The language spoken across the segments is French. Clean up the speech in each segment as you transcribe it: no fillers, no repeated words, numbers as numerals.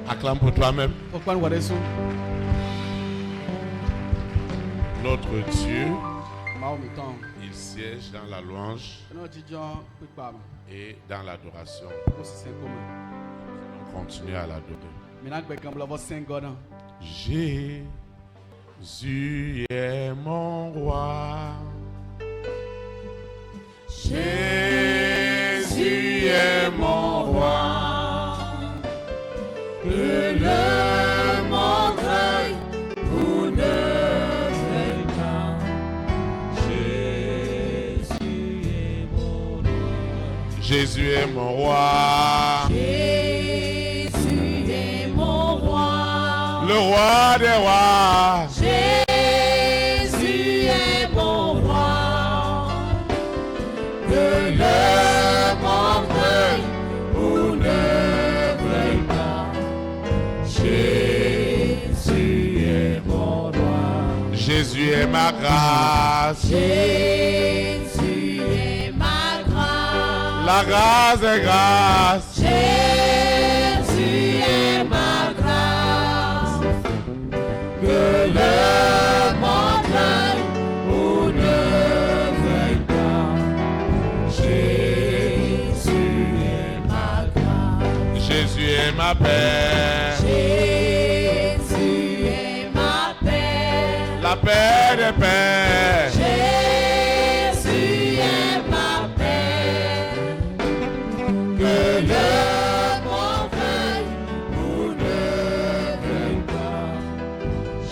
Acclame pour toi-même. Okwan waresu. Notre Dieu, Maomiton. il siège dans la louange Eno jijon pipam. et dans l'adoration. Osise kome. On continue à l'adorer. Mina gbekam blovo sengodan. Jésus est mon roi. Jésus est mon roi. Que le montreuil vous ne veuille pas. Jésus est mon roi. Jésus est mon roi. Jésus est mon roi. Le roi des rois. Jésus est mon roi. Que le montreuil vous ne veuille pas. Jésus est mon roi. Jésus est ma grâce. Jésus est ma grâce. La grâce est grâce. Jésus est ma grâce. Que le montreuil vous ne veuille pas. Jésus est ma grâce. Jésus est ma paix. Jésus est ma paix. La paix des paix. Jésus est ma paix. Que le montreuil vous ne veuille pas.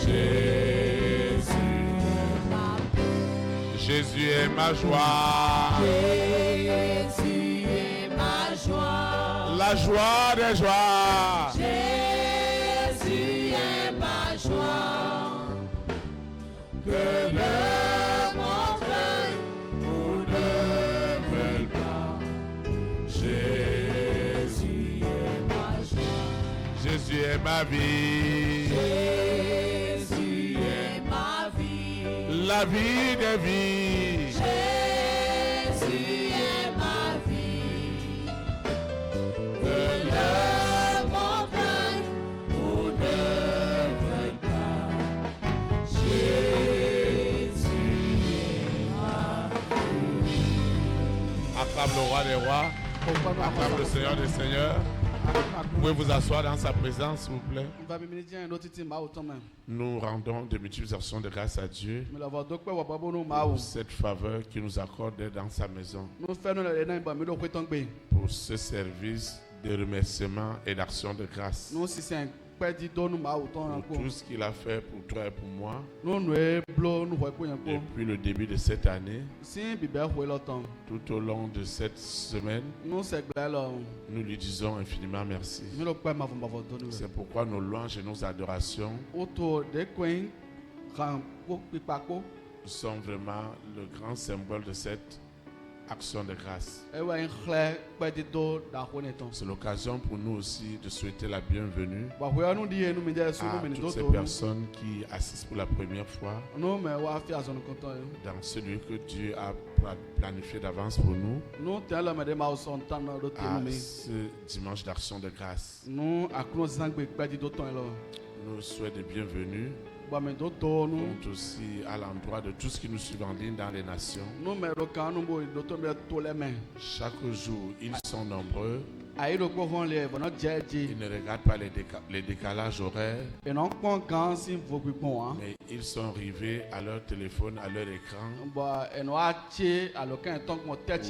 Jésus est ma paix. Jésus est ma joie. Jésus est ma joie. La joie des joies. Jésus est ma joie. Que le montreuil vous ne veuille pas. Jésus est ma joie. Jésus est ma vie. Jésus est ma vie. La vie des vies. Jésus est ma vie. Que le montreuil vous ne veuille pas. Jésus est ma Acclame le roi des rois. Acclame le Seigneur des seigneurs. Vous pouvez vous asseoir dans sa présence, s'il vous plaît. Nous rendons de multiples actions de grâce à Dieu pour cette faveur qu'il nous accorde d'être dans sa maison, pour ce service de remerciement et d'action de grâce, pour tout ce qu'il a fait pour toi et pour moi depuis le début de cette année. Tout au long de cette semaine, nous lui disons infiniment merci. C'est pourquoi nos louanges et nos adorations sont vraiment le grand symbole de cette action de grâce. C'est l'occasion pour nous aussi de souhaiter la bienvenue à toutes ces personnes qui assistent pour la première fois dans ce lieu que Dieu a planifié d'avance pour nous, à ce dimanche d'action de grâce. Nous souhaitons bienvenue aussi à l'endroit de tous qui nous suivent en ligne dans les nations. Chaque jour, ils sont nombreux. Ils ne regardent pas les décalages horaires, mais ils sont arrivés à leur téléphone, à leur écran,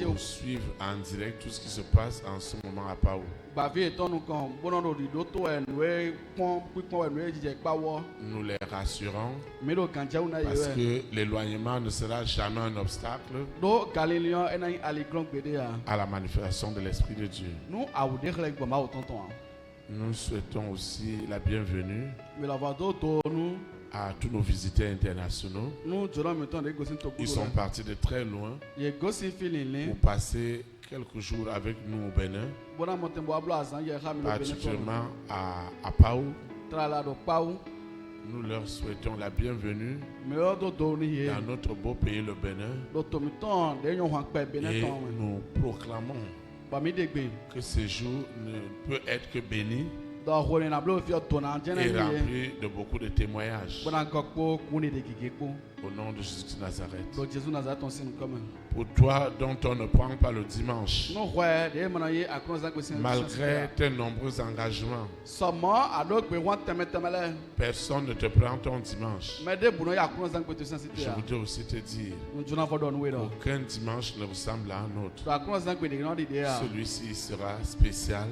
pour suivre en direct tout ce qui se passe en ce moment à Pau. Nous les rassurons parce que l'éloignement ne sera jamais un obstacle à la manifestation de l'Esprit de Dieu. Nous souhaitons aussi la bienvenue à tous nos visiteurs internationaux. Ils sont partis de très loin pour passer quelques jours avec nous au Bénin, particulièrement à Pau. Nous leur souhaitons la bienvenue dans notre beau pays, le Bénin. Et nous proclamons que ce jour ne peut être que béni et rempli de beaucoup de témoignages. Au nom de Jésus de Nazareth. Pour toi dont on ne prend pas le dimanche, malgré tes nombreux engagements, personne ne te prend ton dimanche. Je voudrais aussi te dire, aucun dimanche ne ressemble à un autre. Celui-ci sera spécial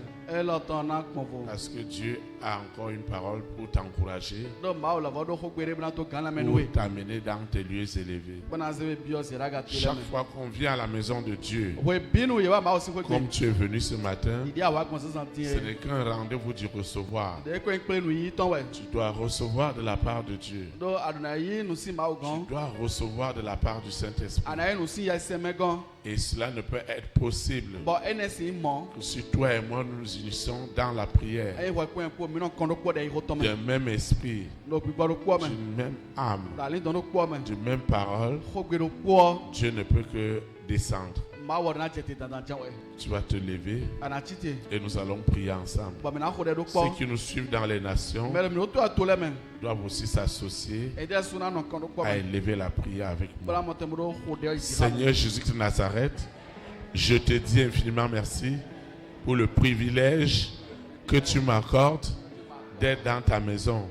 parce que Dieu a encore une parole pour t'encourager, pour t'amener dans tes lieux élevés. Chaque fois qu'on vient à la maison de Dieu, comme tu es venu ce matin, ce n'est qu'un rendez-vous du recevoir. Tu dois recevoir de la part de Dieu. Tu dois recevoir de la part du Saint-Esprit. Et cela ne peut être possible que si toi et moi nous nous unissons dans la prière, d'un même esprit, d'une même âme, d'une même parole. Dieu ne peut que descendre. Tu vas te lever et nous allons prier ensemble. Ceux qui nous suivent dans les nations doivent aussi s'associer à élever la prière avec moi. Seigneur Jésus de Nazareth, je te dis infiniment merci pour le privilège que tu m'accordes d'être dans ta maison.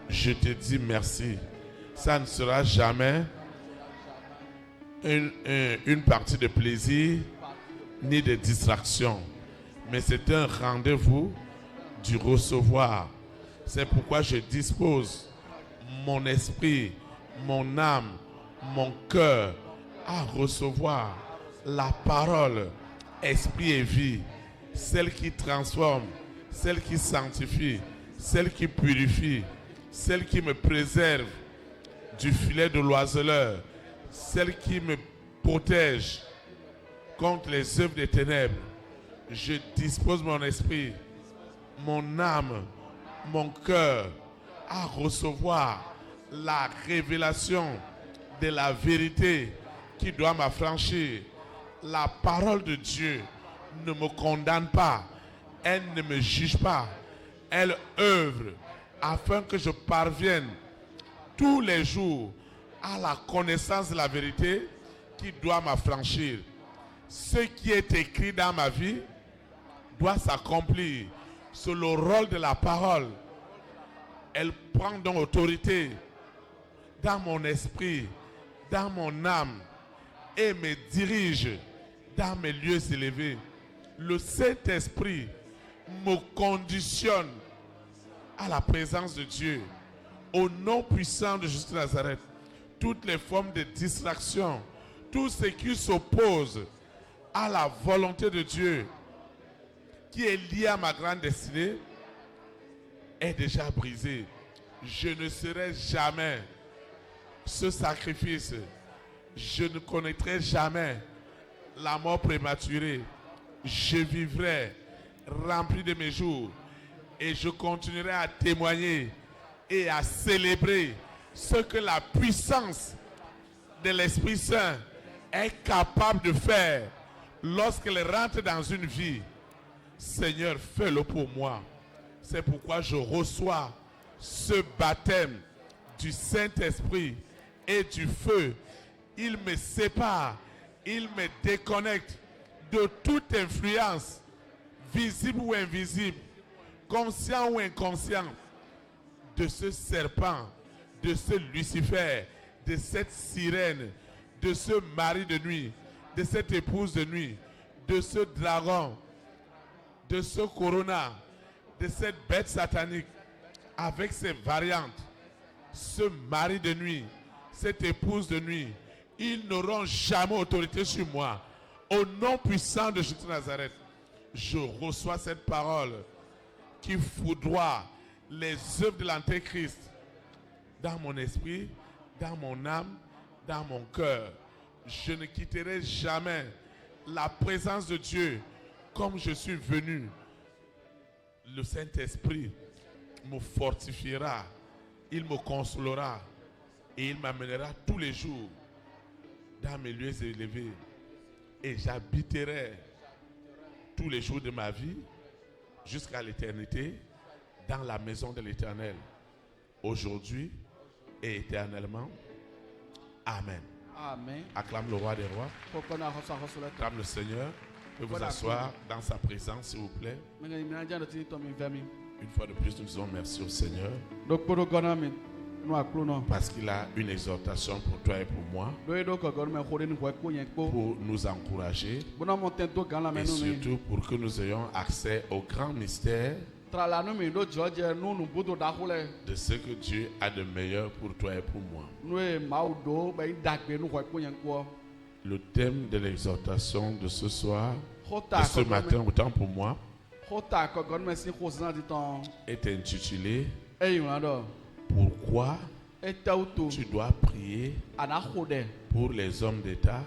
Je te dis merci. Ça ne sera jamais une partie de plaisir ni de distraction, mais c'est un rendez-vous du recevoir. C'est pourquoi je dispose mon esprit, mon âme, mon cœur à recevoir la parole, esprit et vie, celle qui transforme, celle qui sanctifie, celle qui purifie, celle qui me préserve du filet de l'oiseleur, celle qui me protège contre les œuvres des ténèbres. Je dispose mon esprit, mon âme, mon cœur à recevoir la révélation de la vérité qui doit m'affranchir. La parole de Dieu ne me condamne pas, elle ne me juge pas, elle œuvre afin que je parvienne tous les jours à la connaissance de la vérité qui doit m'affranchir. Ce qui est écrit dans ma vie doit s'accomplir. C'est le rôle de la parole. Elle prend donc autorité dans mon esprit, dans mon âme et me dirige dans mes lieux élevés. Le Saint-Esprit me conditionne à la présence de Dieu. Au nom puissant de Jésus de Nazareth, toutes les formes de distraction, tout ce qui s'oppose à la volonté de Dieu, qui est lié à ma grande destinée, est déjà brisé. Je ne serai jamais ce sacrifice. Je ne connaîtrai jamais la mort prématurée. Je vivrai rempli de mes jours et je continuerai à témoigner et à célébrer ce que la puissance de l'Esprit Saint est capable de faire lorsqu'elle rentre dans une vie. Seigneur, fais-le pour moi. C'est pourquoi je reçois ce baptême du Saint-Esprit et du feu. Il me sépare, il me déconnecte de toute influence, visible ou invisible, conscient ou inconscient, de ce serpent, de ce Lucifer, de cette sirène, de ce mari de nuit, de cette épouse de nuit, de ce dragon, de ce corona, de cette bête satanique, avec ses variantes, ce mari de nuit, cette épouse de nuit, ils n'auront jamais autorité sur moi. Au nom puissant de Jésus de Nazareth, je reçois cette parole qui foudroie les œuvres de l'Antéchrist dans mon esprit, dans mon âme, dans mon cœur. Je ne quitterai jamais la présence de Dieu comme je suis venu. Le Saint-Esprit me fortifiera, il me consolera et il m'amènera tous les jours dans mes lieux élevés. Et j'habiterai tous les jours de ma vie jusqu'à l'éternité dans la maison de l'Éternel, aujourd'hui et éternellement. Amen. Amen. Acclame le roi des rois. Acclame le Seigneur. Vous pouvez vous asseoir dans sa présence, s'il vous plaît. Une fois de plus, nous disons merci au Seigneur. Parce qu'il a une exhortation pour toi et pour moi. Pour nous encourager. Et surtout pour que nous ayons accès au grand mystère de ce que Dieu a de meilleur pour toi et pour moi. Le thème de l'exhortation de ce soir, de ce matin, autant pour moi, est intitulé Pourquoi tu dois prier pour les hommes d'État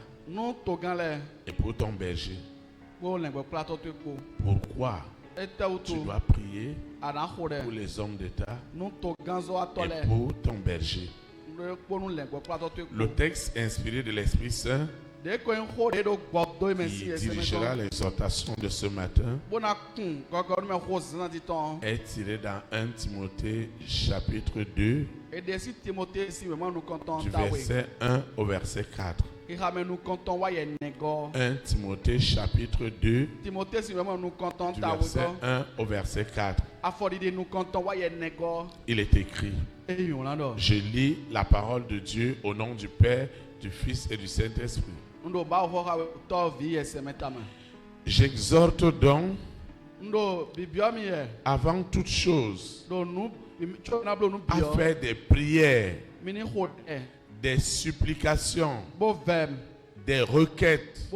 et pour ton berger. Pourquoi tu dois prier pour les hommes d'État et pour ton berger. Le texte inspiré de l'Esprit Saint qui dirigera l'exhortation de ce matin est tiré dans 1 Timothée chapitre 2 du verset 1 au verset 4. 1 Timothée chapitre 2 du verset 1 au verset 4. Il est écrit: Je lis la parole de Dieu au nom du Père, du Fils et du Saint-Esprit. J'exhorte donc, avant toute chose, à faire des prières, des supplications, des requêtes,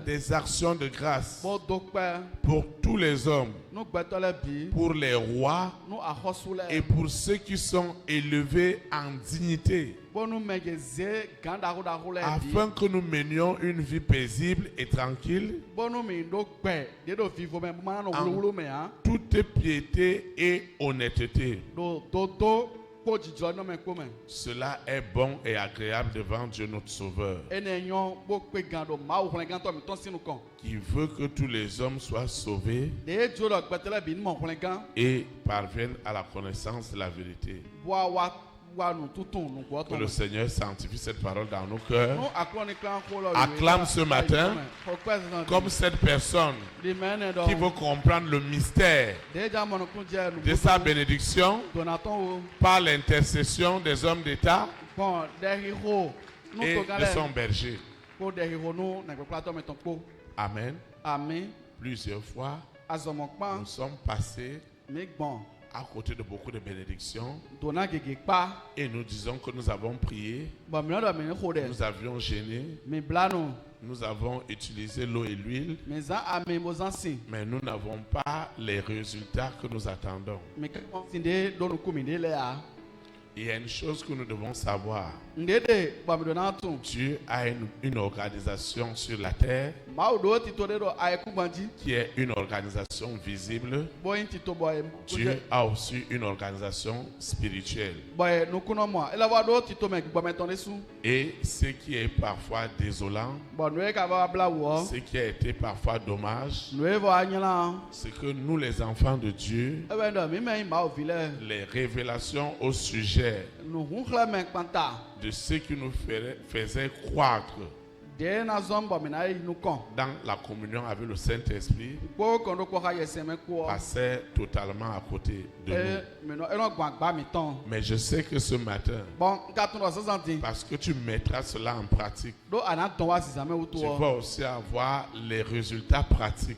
des actions de grâce pour tous les hommes, pour les rois et pour ceux qui sont élevés en dignité, afin que nous menions une vie paisible et tranquille en toute piété et honnêteté. Cela est bon et agréable devant Dieu notre Sauveur, qui veut que tous les hommes soient sauvés et parviennent à la connaissance de la vérité. Que le Seigneur sanctifie cette parole dans nos cœurs. Acclame ce matin comme cette personne qui veut comprendre le mystère de sa bénédiction par l'intercession des hommes d'État et de son berger. Amen. Plusieurs fois, nous sommes passés à côté de beaucoup de bénédictions et nous disons que nous avons prié, nous avions gêné, nous avons utilisé l'eau et l'huile, mais nous n'avons pas les résultats que nous attendons. Il y a une chose que nous devons savoir. Dieu a une organisation sur la terre qui est une organisation visible. Dieu a aussi une organisation spirituelle. Et ce qui est parfois désolant, ce qui a été parfois dommage, c'est que nous les enfants de Dieu, les révélations au sujet de ce qui nous faisait croître dans la communion avec le Saint-Esprit passait totalement à côté de nous. Mais je sais que ce matin, parce que tu mettras cela en pratique, tu vas aussi avoir les résultats pratiques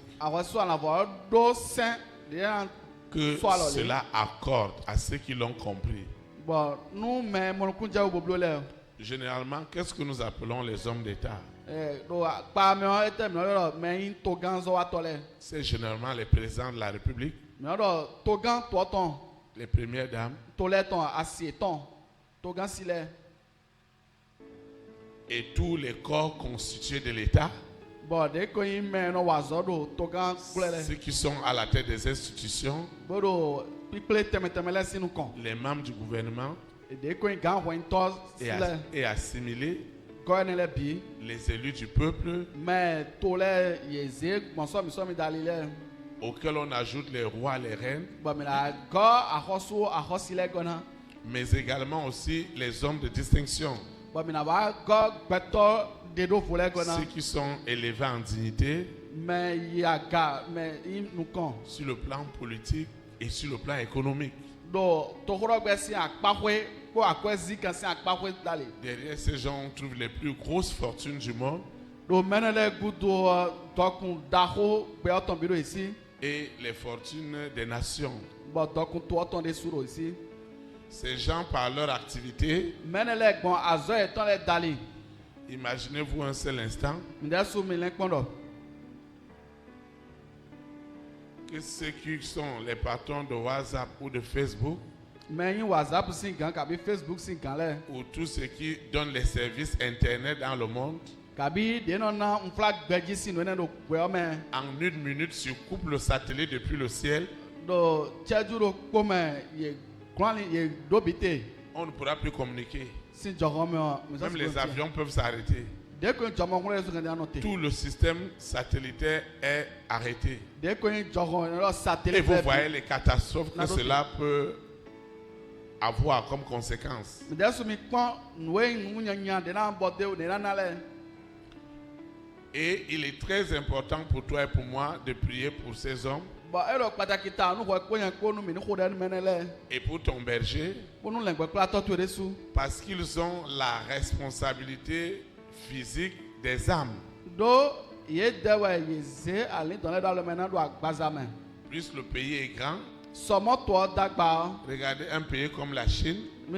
que cela accorde à ceux qui l'ont compris. Généralement, qu'est-ce que nous appelons les hommes d'État? C'est généralement les présidents de la République, les premières dames et tous les corps constitués de l'État, ceux qui sont à la tête des institutions, les membres du gouvernement et assimilés, les élus du peuple auxquels on ajoute les rois, les reines, mais également aussi les hommes de distinction, ceux qui sont élevés en dignité sur le plan politique et sur le plan économique. Derrière ces gens, on trouve les plus grosses fortunes du monde et les fortunes des nations. Ces gens, par leur activité, imaginez-vous un seul instant que ceux qui sont les patrons de WhatsApp ou de Facebook, ou tous ceux qui donnent les services Internet dans le monde, en une minute surcoupent le satellite depuis le ciel, on ne pourra plus communiquer. Même les avions peuvent s'arrêter. Tout le système satellitaire est arrêté. Et vous voyez les catastrophes que cela peut avoir comme conséquence. Et il est très important pour toi et pour moi de prier pour ces hommes et pour ton berger, parce qu'ils ont la responsabilité physique des âmes. Plus le pays est grand, regardez un pays comme la Chine, où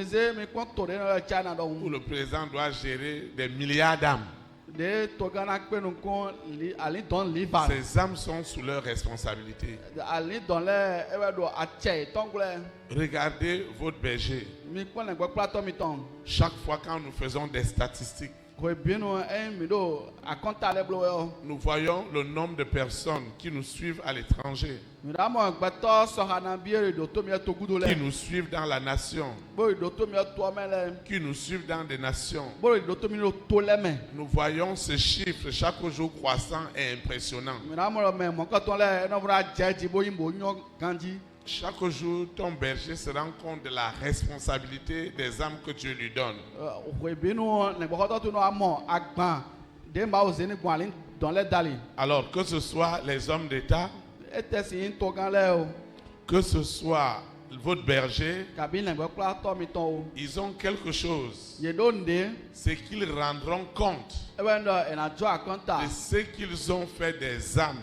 le président doit gérer des milliards d'âmes. Ces âmes sont sous leur responsabilité. Regardez votre berger. Chaque fois quand nous faisons des statistiques, nous voyons le nombre de personnes qui nous suivent à l'étranger, qui nous suivent dans la nation, qui nous suivent dans des nations. Nous voyons ce chiffre chaque jour croissant et impressionnant. Chaque jour, ton berger se rend compte de la responsabilité des âmes que Dieu lui donne. Alors, que ce soit les hommes d'État, que ce soit votre berger, ils ont quelque chose. C'est qu'ils rendront compte de ce qu'ils ont fait des âmes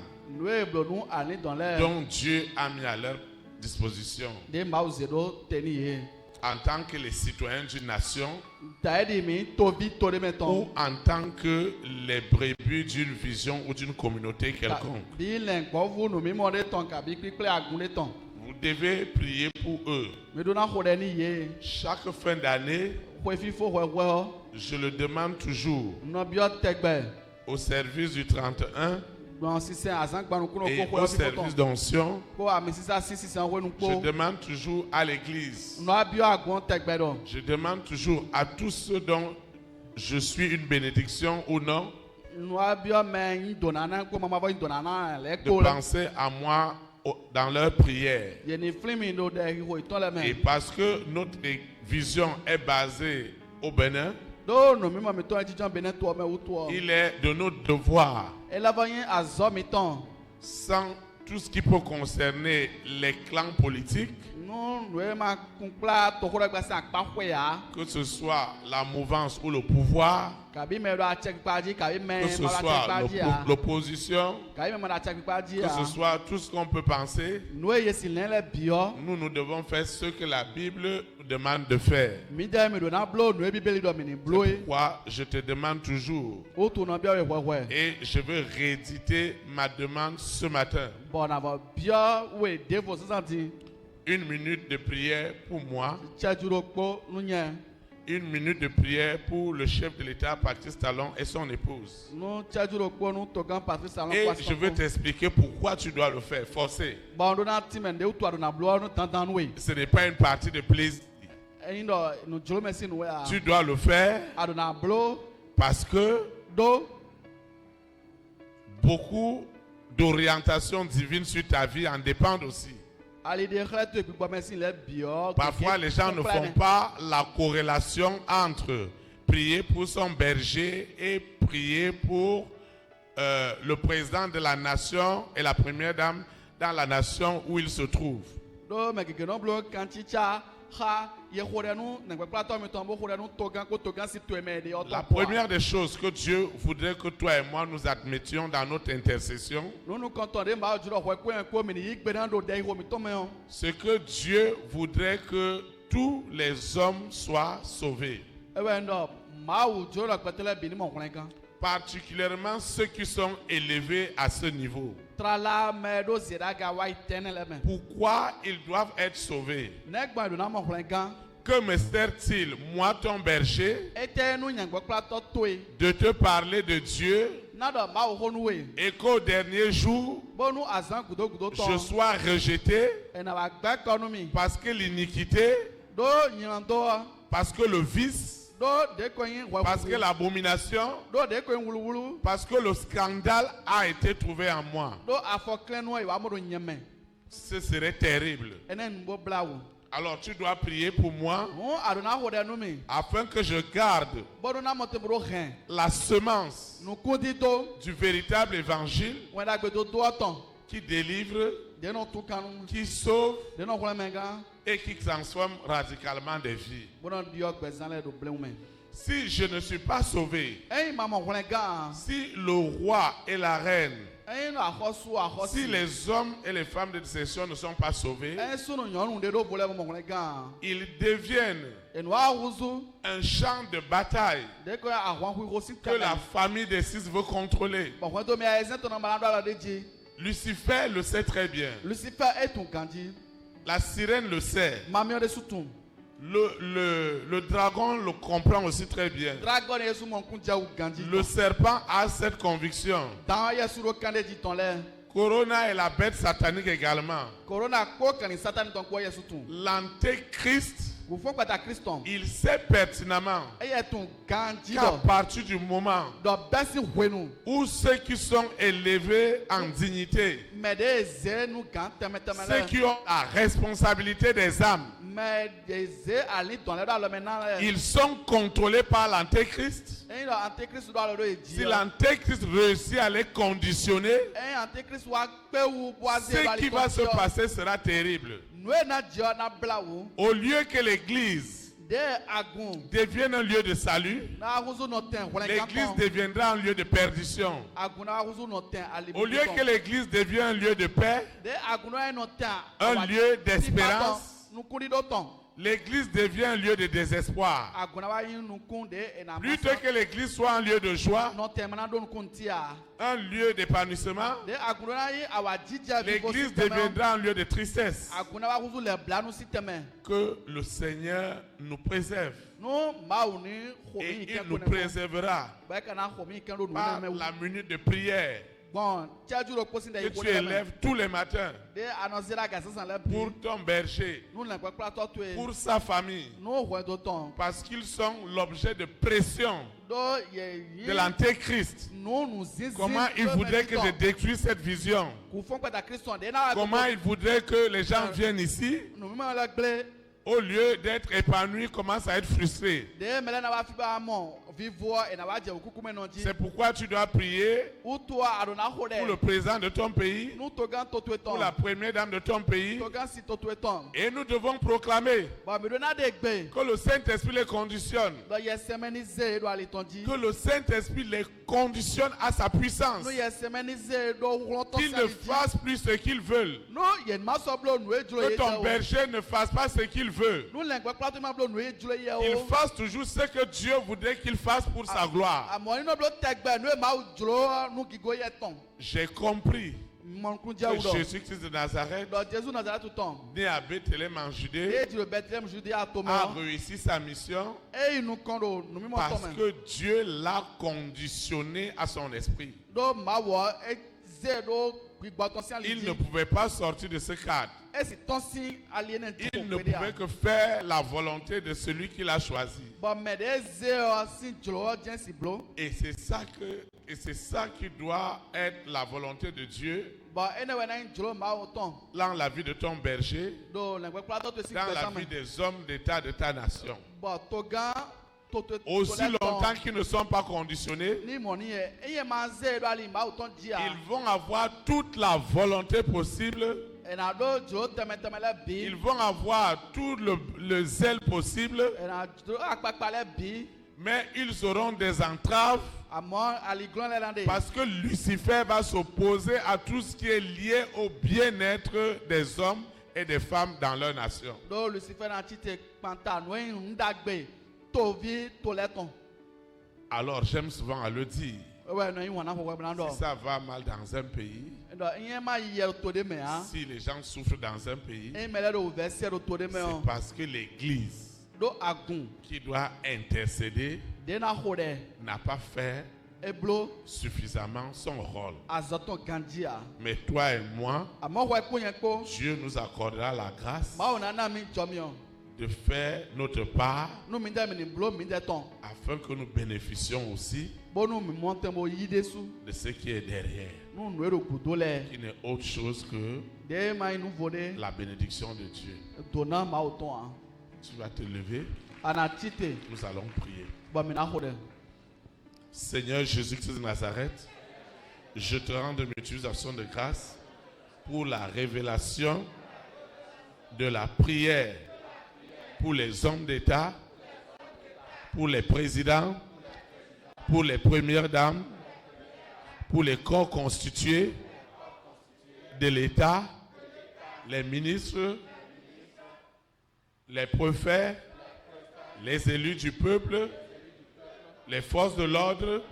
dont Dieu a mis à leur disposition. En tant que les citoyens d'une nation, ou en tant que les brebis d'une vision ou d'une communauté quelconque. Vous devez prier pour eux. Chaque fin d'année, je le demande toujours au service du 31 et au service d'onction. Je demande toujours à l'église, je demande toujours à tous ceux dont je suis une bénédiction ou non, de penser à moi dans leur prière. Et parce que notre vision est basée au Bénin, il est de notre devoir, sans tout ce qui peut concerner les clans politiques, que ce soit la mouvance ou le pouvoir, que ce soit l'opposition, que ce soit tout ce qu'on peut penser, nous devons faire ce que la Bible demande de faire. Pourquoi je te demande toujours, et je veux rééditer ma demande ce matin, une minute de prière pour moi, une minute de prière pour le chef de l'État, Patrice Talon, et son épouse. Et je veux t'expliquer pourquoi tu dois le faire, forcer. Ce n'est pas une partie de plaisir. Tu dois le faire parce que beaucoup d'orientation divine sur ta vie en dépendent aussi. Parfois, les gens ne font pas la corrélation entre prier pour son berger et prier pour le président de la nation et la première dame dans la nation où il se trouve. La première des choses que Dieu voudrait que toi et moi nous admettions dans notre intercession, c'est que Dieu voudrait que tous les hommes soient sauvés. Particulièrement ceux qui sont élevés à ce niveau. Pourquoi ils doivent être sauvés? Que me sert-il, moi ton berger, de te parler de Dieu et qu'au dernier jour, je sois rejeté parce que l'iniquité, parce que le vice, parce que l'abomination, parce que le scandale a été trouvé en moi. Ce serait terrible. Alors tu dois prier pour moi afin que je garde la semence du véritable évangile qui délivre, qui sauve et qui transforme radicalement des vies. Si je ne suis pas sauvé, si le roi et la reine, si les hommes et les femmes de décision ne sont pas sauvés, ils deviennent un champ de bataille que la famille des six veut contrôler. Lucifer le sait très bien. La sirène le sait. Le dragon le comprend aussi très bien. Le serpent a cette conviction. Corona est la bête satanique également. L'antéchrist, il sait pertinemment qu'à partir du moment où ceux qui sont élevés en dignité, ceux qui ont la responsabilité des âmes, ils sont contrôlés par l'antéchrist. Si l'antéchrist réussit à les conditionner, ce qui va se passer sera terrible. Au lieu que l'église devienne un lieu de salut, l'église deviendra un lieu de perdition. Au lieu que l'église devienne un lieu de paix, un lieu d'espérance, l'église devient un lieu de désespoir. Plutôt que l'église soit un lieu de joie, un lieu d'épanouissement, l'église deviendra un lieu de tristesse. Que le Seigneur nous préserve. Et il nous préservera par la minute de prière que tu élèves tous les matins pour ton berger, pour sa famille, parce qu'ils sont l'objet de pression de l'antéchrist. Comment il voudrait que je détruise cette vision? Comment il voudrait que les gens viennent ici, au lieu d'être épanouis, commencent à être frustrés? C'est pourquoi tu dois prier pour le président de ton pays, pour la première dame de ton pays. Et nous devons proclamer que le Saint-Esprit les conditionne. Que le Saint-Esprit les conditionne à sa puissance. Qu'ils ne fassent plus ce qu'ils veulent. Que ton berger ne fasse pas ce qu'il veut. Il fasse toujours ce que Dieu voudrait qu'il fasse pour sa gloire. J'ai compris que Jésus-Christ de Nazareth, né à Bethléem en Judée, a réussi sa mission parce que Dieu l'a conditionné à son esprit. Il ne pouvait pas sortir de ce cadre. Il ne pouvait que faire la volonté de celui qu'il a choisi. Et c'est ça que Et c'est ça qui doit être la volonté de Dieu dans la vie de ton berger, dans la vie des hommes d'État de ta nation. Aussi longtemps qu'ils ne sont pas conditionnés, ils vont avoir toute la volonté possible. Ils vont avoir tout le zèle possible. Mais ils auront des entraves parce que Lucifer va s'opposer à tout ce qui est lié au bien-être des hommes et des femmes dans leur nation. Alors j'aime souvent à le dire. Si ça va mal dans un pays, si les gens souffrent dans un pays, c'est parce que l'Église qui doit intercéder n'a pas fait suffisamment son rôle. Mais toi et moi, Dieu nous accordera la grâce de faire notre part afin que nous bénéficions aussi de ce qui est derrière, qui n'est autre chose que la bénédiction de Dieu. Tu vas te lever. Nous allons prier. Seigneur Jésus-Christ de Nazareth, je te rends de multiples actions de grâce pour la révélation de la prière pour les hommes d'État, pour les présidents, pour les premières dames, pour les corps constitués de l'État, les ministres, les préfets, les élus du peuple, les forces de l'ordre,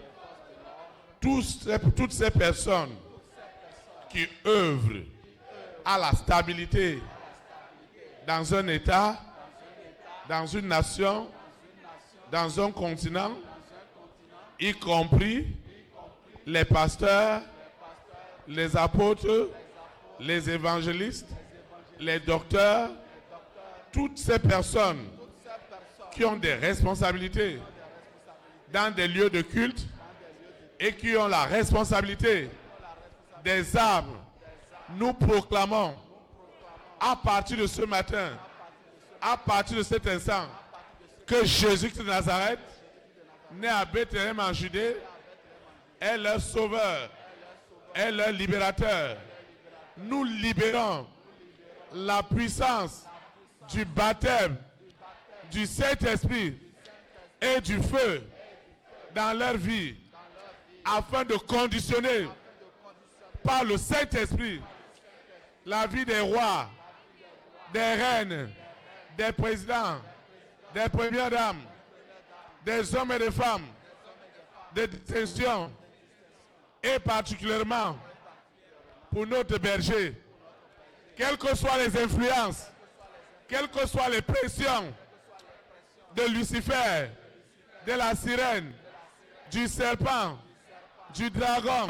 toutes ces personnes qui œuvrent à la stabilité dans un État, dans une nation, dans un continent, y compris les pasteurs, les apôtres, les évangélistes, les docteurs, toutes ces personnes qui ont des responsabilités dans des lieux de culte et qui ont la responsabilité des âmes, nous proclamons à partir de ce matin, à partir de cet instant, que Jésus-Christ de Nazareth, né à Bethléem en Judée, est leur sauveur, est leur libérateur. Nous libérons la puissance du baptême, du Saint-Esprit et du feu dans leur vie, afin de conditionner par le Saint-Esprit la vie des rois, des reines, des présidents, des premières dames, des hommes et des femmes, des distinctions, et particulièrement pour notre berger, quelles que soient les influences, quelles que soient les pressions de Lucifer, de la sirène, du serpent, du dragon,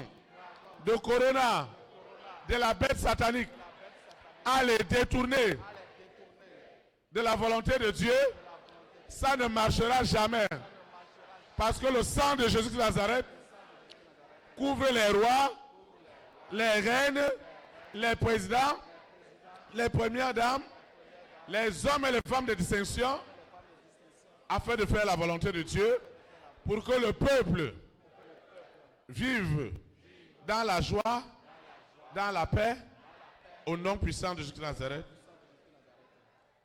de Corona, de la bête satanique, à les détourner de la volonté de Dieu, ça ne marchera jamais. Parce que le sang de Jésus de Nazareth couvre les rois, les reines, les présidents, les premières dames, les hommes et les femmes de distinction, afin de faire la volonté de Dieu, pour que le peuple vive dans la joie, dans la paix, au nom puissant de Jésus de Nazareth.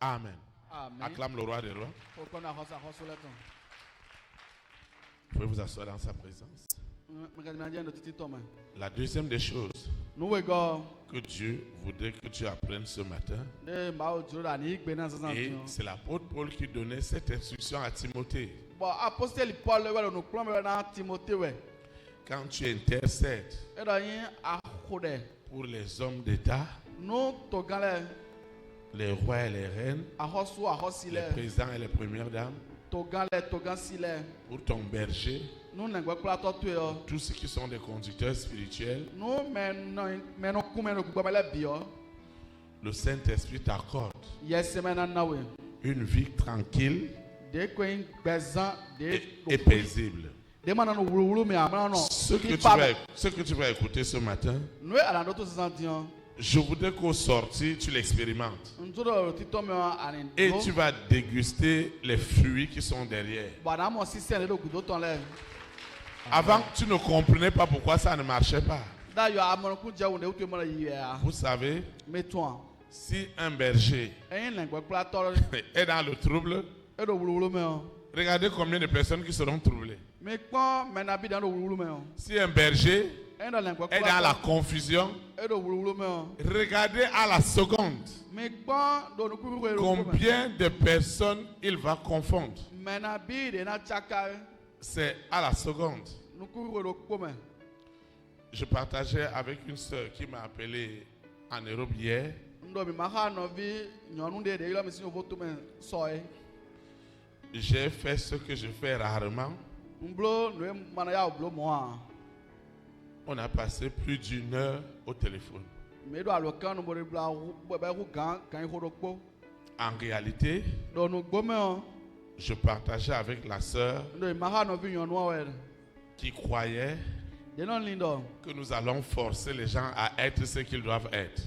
Amen. Acclame le roi des rois. Vous pouvez vous asseoir dans sa présence. La deuxième des choses que Dieu voudrait que tu apprennes ce matin, et c'est l'apôtre Paul qui donnait cette instruction à Timothée. Quand tu intercèdes pour les hommes d'État, les rois et les reines, les présidents et les premières dames, pour ton berger, tous ceux qui sont des conducteurs spirituels, le Saint-Esprit t'accorde une vie tranquille et paisible. Ce que tu vas écouter ce matin, je voudrais qu'au sorti, tu l'expérimentes. Et tu vas déguster les fruits qui sont derrière. Avant, tu ne comprenais pas pourquoi ça ne marchait pas. Vous savez, si un berger est dans le trouble, regardez combien de personnes qui seront troublées. Si un berger est dans la confusion, regardez à la seconde combien de personnes il va confondre. C'est à la seconde. Je partageais avec une soeur qui m'a appelé en Europe hier. J'ai fait ce que je fais rarement. On a passé plus d'1 heure au téléphone. En réalité, je partageais avec la sœur qui croyait que nous allons forcer les gens à être ce qu'ils doivent être.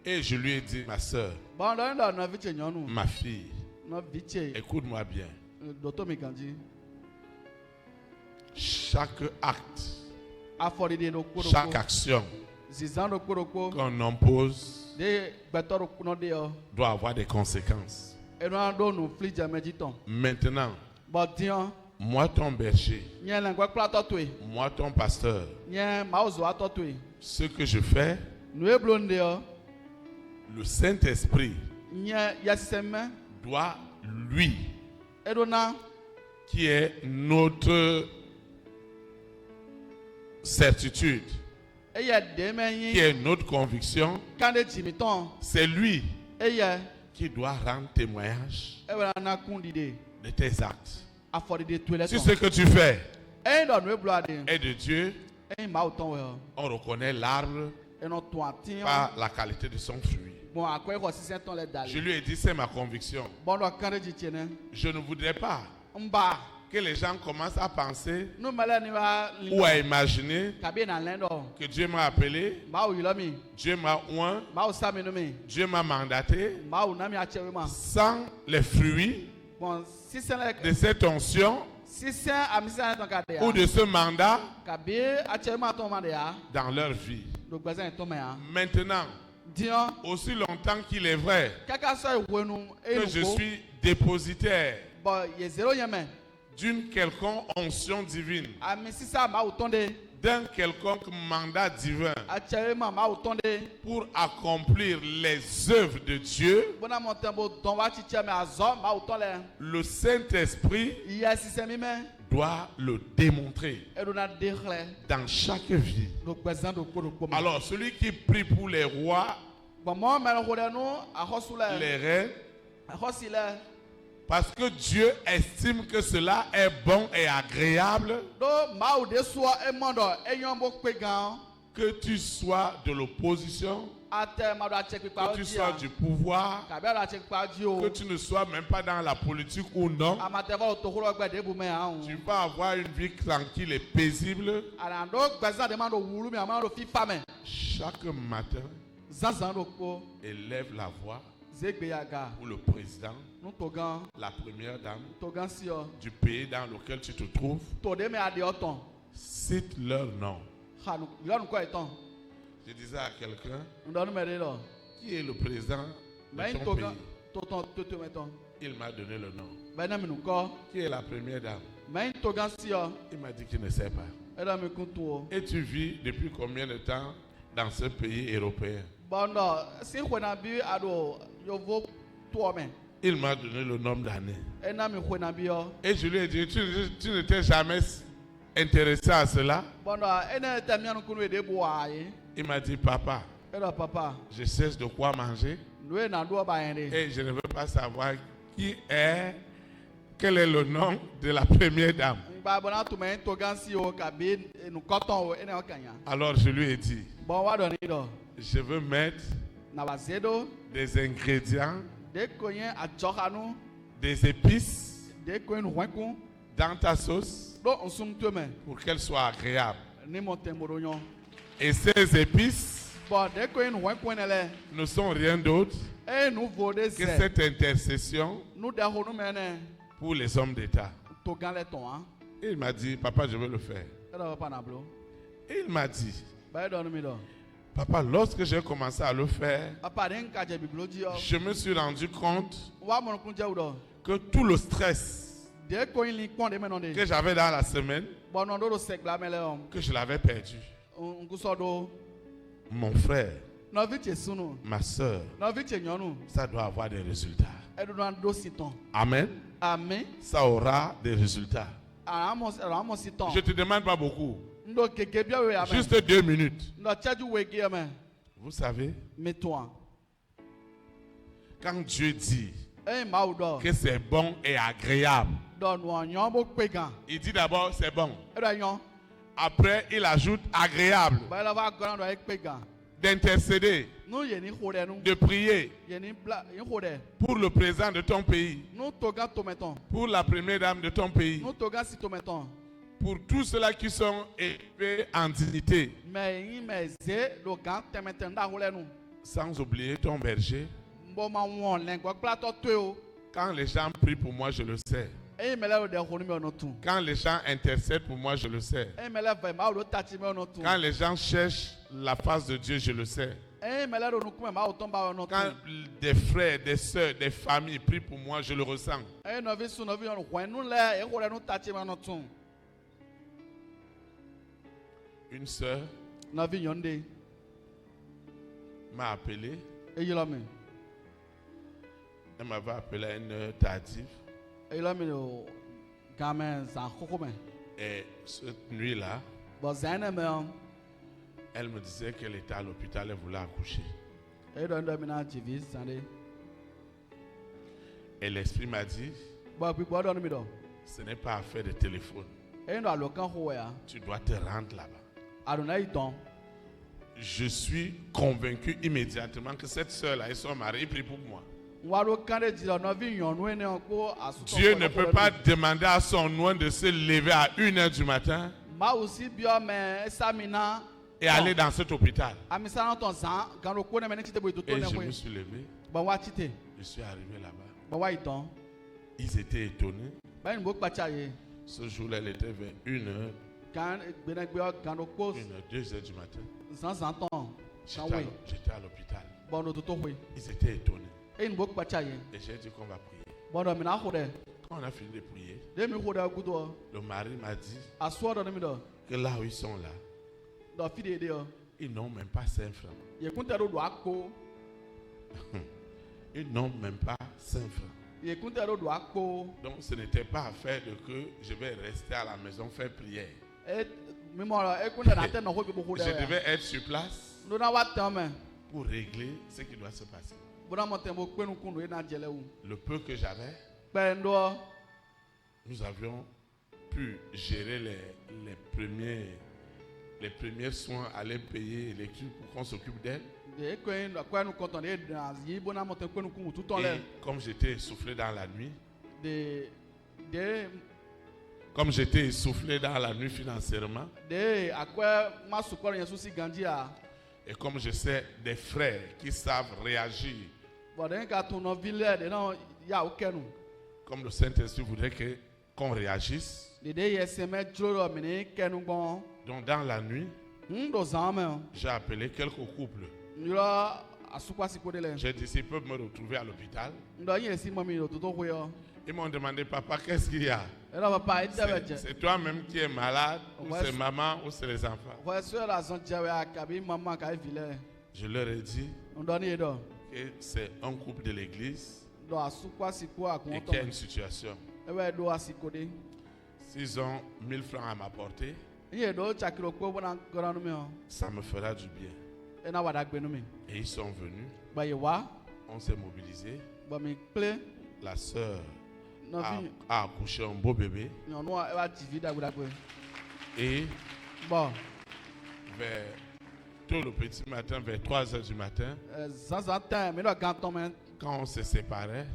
Et je lui ai dit, ma sœur, ma fille, écoute-moi bien. Chaque acte, chaque action qu'on impose doit avoir des conséquences. Maintenant, moi ton berger, moi ton pasteur, ce que je fais, le Saint-Esprit doit, lui, qui est notre certitude, qui est notre conviction, c'est lui qui doit rendre témoignage de tes actes. Si ce que tu fais est de Dieu, on reconnaît l'arbre par la qualité de son fruit. Je lui ai dit, c'est ma conviction. Je ne voudrais pas que les gens commencent à penser ou à imaginer que Dieu m'a appelé, Dieu m'a oint, Dieu m'a mandaté sans les fruits de cette onction ou de ce mandat dans leur vie. Maintenant, aussi longtemps qu'il est vrai que je suis dépositaire d'une quelconque onction divine, d'un quelconque mandat divin pour accomplir les œuvres de Dieu, le Saint-Esprit doit le démontrer dans chaque vie. Alors, celui qui prie pour les rois, les reines, parce que Dieu estime que cela est bon et agréable, que tu sois de l'opposition, que tu sois du pouvoir, que tu ne sois même pas dans la politique ou non, tu vas avoir une vie tranquille et paisible. Chaque matin, élève la voix pour le président, la première dame du pays dans lequel tu te trouves. Cite leur nom. Je disais à quelqu'un, qui est le président de ton pays? Il m'a donné le nom. Qui est la première dame? Il m'a dit qu'il ne sait pas. Et tu vis depuis combien de temps dans ce pays européen? Il m'a donné le nombre d'années. Et je lui ai dit, tu ne t'es jamais intéressé à cela? Il m'a dit, papa, je sais de quoi manger et je ne veux pas savoir quel est le nom de la première dame. Alors je lui ai dit, je veux mettre des ingrédients, des épices dans ta sauce pour qu'elle soit agréable. Et ces épices ne sont rien d'autre que cette intercession pour les hommes d'État. Il m'a dit, papa, je veux le faire. Il m'a dit, papa, lorsque j'ai commencé à le faire, je me suis rendu compte que tout le stress que j'avais dans la semaine, que je l'avais perdu. Mon frère, ma soeur, ça doit avoir des résultats. Amen. Amen. Ça aura des résultats. Je ne te demande pas beaucoup. Juste 2 minutes. Vous savez, quand Dieu dit que c'est bon et agréable, il dit d'abord c'est bon. Après, il ajoute agréable. D'intercéder, de prier pour le président de ton pays, pour la première dame de ton pays, pour tous ceux-là qui sont élevés en dignité, sans oublier ton berger. Quand les gens prient pour moi, je le sais. Quand les gens intercèdent pour moi, je le sais. Quand les gens cherchent la face de Dieu, je le sais. Quand des frères, des soeurs, des familles prient pour moi, je le ressens. Une sœur m'a appelé. Elle m'avait appelé à une heure tardive. Et cette nuit-là, elle me disait qu'elle était à l'hôpital, elle voulait accoucher. Et l'esprit m'a dit, ce n'est pas affaire de téléphone. Tu dois te rendre là-bas. Je suis convaincu immédiatement que cette soeur-là et son mari prient pour moi. Dieu ne peut pas demander à son oint de se lever à 1h du matin et aller dans cet hôpital. Et je me suis levé. Je suis arrivé là-bas. Ils étaient étonnés. Ce jour-là, elle était vers 1h, 2h du matin. J'étais à l'hôpital. Ils étaient étonnés. Et j'ai dit qu'on va prier. Quand on a fini de prier, le mari m'a dit que là où ils sont là, ils n'ont même pas 5 francs. Ils n'ont même pas 5 francs. Donc ce n'était pas affaire de que je vais rester à la maison faire prière. Je devais être sur place pour régler ce qui doit se passer. Le peu que j'avais, nous avions pu gérer les premiers soins, aller payer l'équipe pour qu'on s'occupe d'elle. Et comme j'étais essoufflé dans la nuit, financièrement, et comme je sais des frères qui savent réagir, comme le Saint-Esprit voudrait qu'on réagisse, donc dans la nuit, j'ai appelé quelques couples. J'ai dit s'ils peuvent me retrouver à l'hôpital. Ils m'ont demandé, papa, qu'est-ce qu'il y a? C'est toi-même qui es malade, ou c'est maman, ou c'est les enfants? Je leur ai dit que c'est un couple de l'église et qu'il y a une situation. S'ils ont 1000 francs à m'apporter, ça me fera du bien. Et ils sont venus. On s'est mobilisés. La sœur a accouché un beau bébé. Et vers tôt le petit matin, vers 3h du matin, quand on se séparait,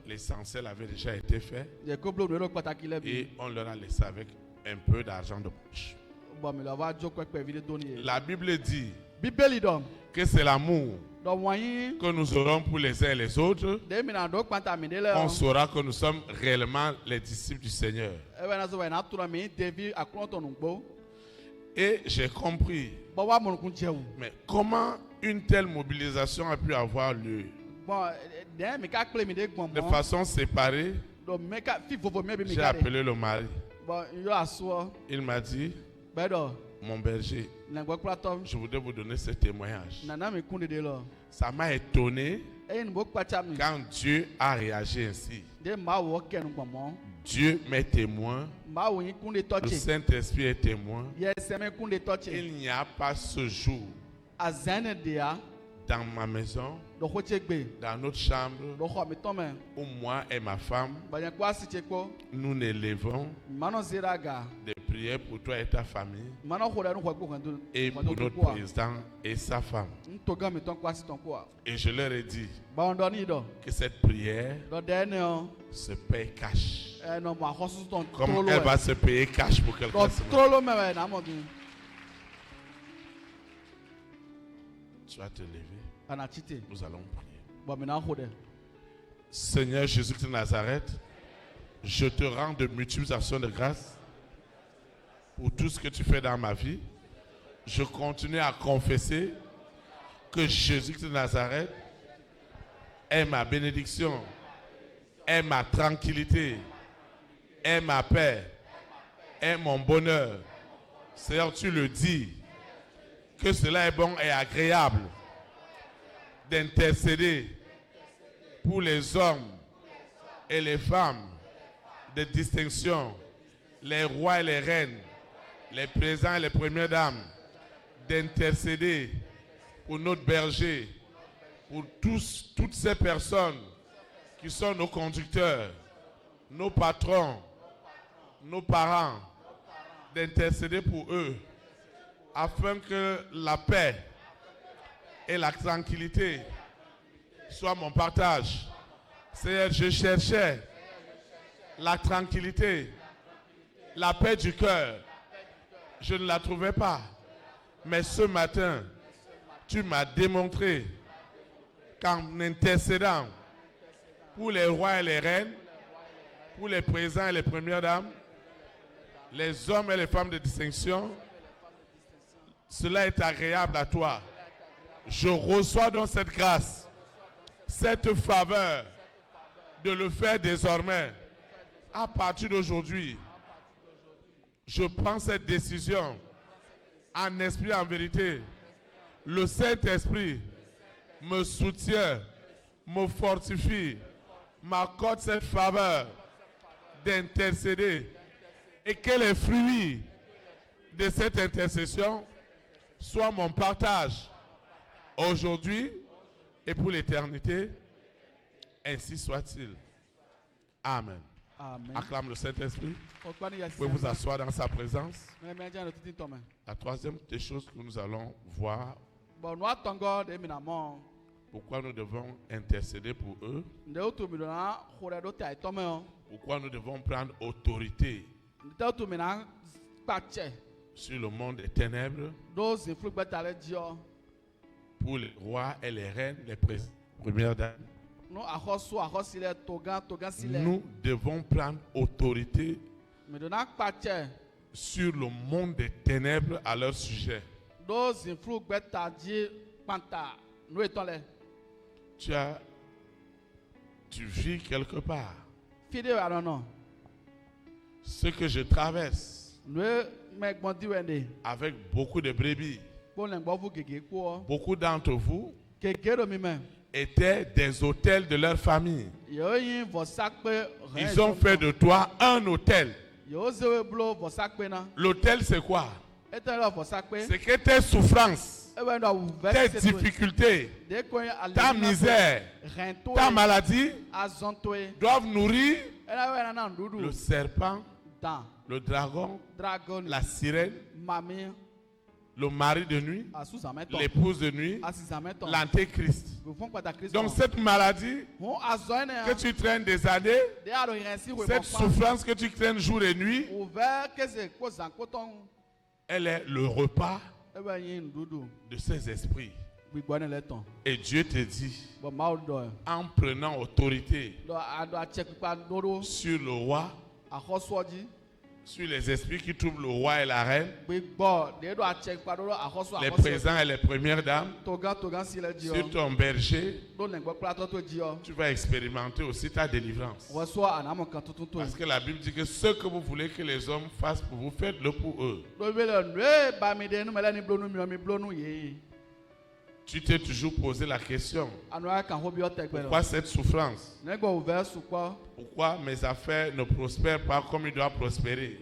l'essentiel avait déjà été fait et on leur a laissé avec un peu d'argent de poche. La Bible dit que c'est l'amour que nous aurons pour les uns et les autres. On saura que nous sommes réellement les disciples du Seigneur. Et j'ai compris. Mais comment une telle mobilisation a pu avoir lieu? De façon séparée, j'ai appelé le mari. Il m'a dit, mon berger, je voudrais vous donner ce témoignage. Ça m'a étonné quand Dieu a réagi ainsi. Dieu m'est témoin, le Saint-Esprit est témoin. Il n'y a pas ce jour dans ma maison, dans notre chambre, où moi et ma femme, nous n'élevons des prières pour toi et ta famille et pour notre président et sa femme. Et je leur ai dit que cette prière se paye cash. Comment elle va se payer cash pour quelqu'un? Tu vas te lever. Nous allons prier. Seigneur Jésus de Nazareth, je te rends de multiples actions de grâce pour tout ce que tu fais dans ma vie. Je continue à confesser que Jésus de Nazareth est ma bénédiction, est ma tranquillité, est ma paix, est mon bonheur. Seigneur, tu le dis, que cela est bon et agréable d'intercéder pour les hommes et les femmes de distinction, les rois et les reines, les présidents et les premières dames, d'intercéder pour notre berger, pour toutes ces personnes qui sont nos conducteurs, nos patrons, nos parents, d'intercéder pour eux, afin que la paix et la tranquillité soient mon partage. Seigneur, je cherchais la tranquillité, la paix du cœur. Je ne la trouvais pas. Mais ce matin, tu m'as démontré qu'en intercédant pour les rois et les reines, pour les présidents et les premières dames, les hommes et les femmes de distinction, cela est agréable à toi. Je reçois donc cette grâce, cette faveur de le faire désormais. À partir d'aujourd'hui, je prends cette décision en esprit et en vérité. Le Saint-Esprit me soutient, me fortifie, m'accorde cette faveur d'intercéder et que les fruits de cette intercession soient mon partage aujourd'hui et pour l'éternité. Ainsi soit-il. Amen. Amen. Acclame le Saint-Esprit. Vous pouvez vous asseoir dans sa présence. La troisième des choses que nous allons voir, pourquoi nous devons intercéder pour eux, pourquoi nous devons prendre autorité sur le monde des ténèbres, pour les rois et les reines, les premières dames. Nous devons prendre autorité sur le monde des ténèbres à leur sujet. Tu vis quelque part. Ce que je traverse avec beaucoup de brebis, beaucoup d'entre vous étaient des autels de leur famille. Ils ont fait de toi un autel. L'autel, c'est quoi? C'est que tes souffrances, tes difficultés, ta misère, ta maladie doivent nourrir le serpent, le dragon, la sirène le mari de nuit, l'épouse de nuit, l'antéchrist. Donc cette maladie que tu traînes des années, cette souffrance que tu traînes jour et nuit, elle est le repas de ces esprits. Et Dieu te dit, en prenant autorité sur le roi, sur les esprits qui troublent le roi et la reine, les présents et les premières dames, sur ton berger, tu vas expérimenter aussi ta délivrance. Parce que la Bible dit que ce que vous voulez que les hommes fassent pour vous, faites-le pour eux. Tu t'es toujours posé la question, pourquoi cette souffrance? Pourquoi mes affaires ne prospèrent pas comme ils doivent prospérer?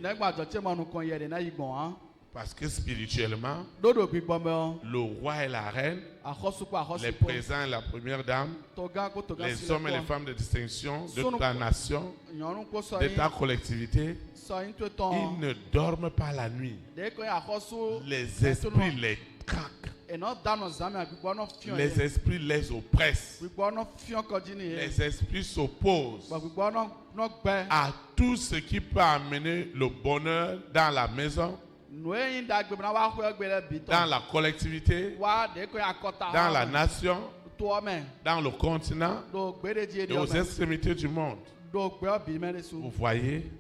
Parce que spirituellement, le roi et la reine, les présents et la première dame, les hommes et les femmes de distinction de ta nation, de ta collectivité, ils ne dorment pas la nuit. Les esprits les craquent. Les esprits les oppressent. Les esprits s'opposent à tout ce qui peut amener le bonheur dans la maison, dans la collectivité, dans la nation, dans le continent et aux extrémités du monde. Vous voyez,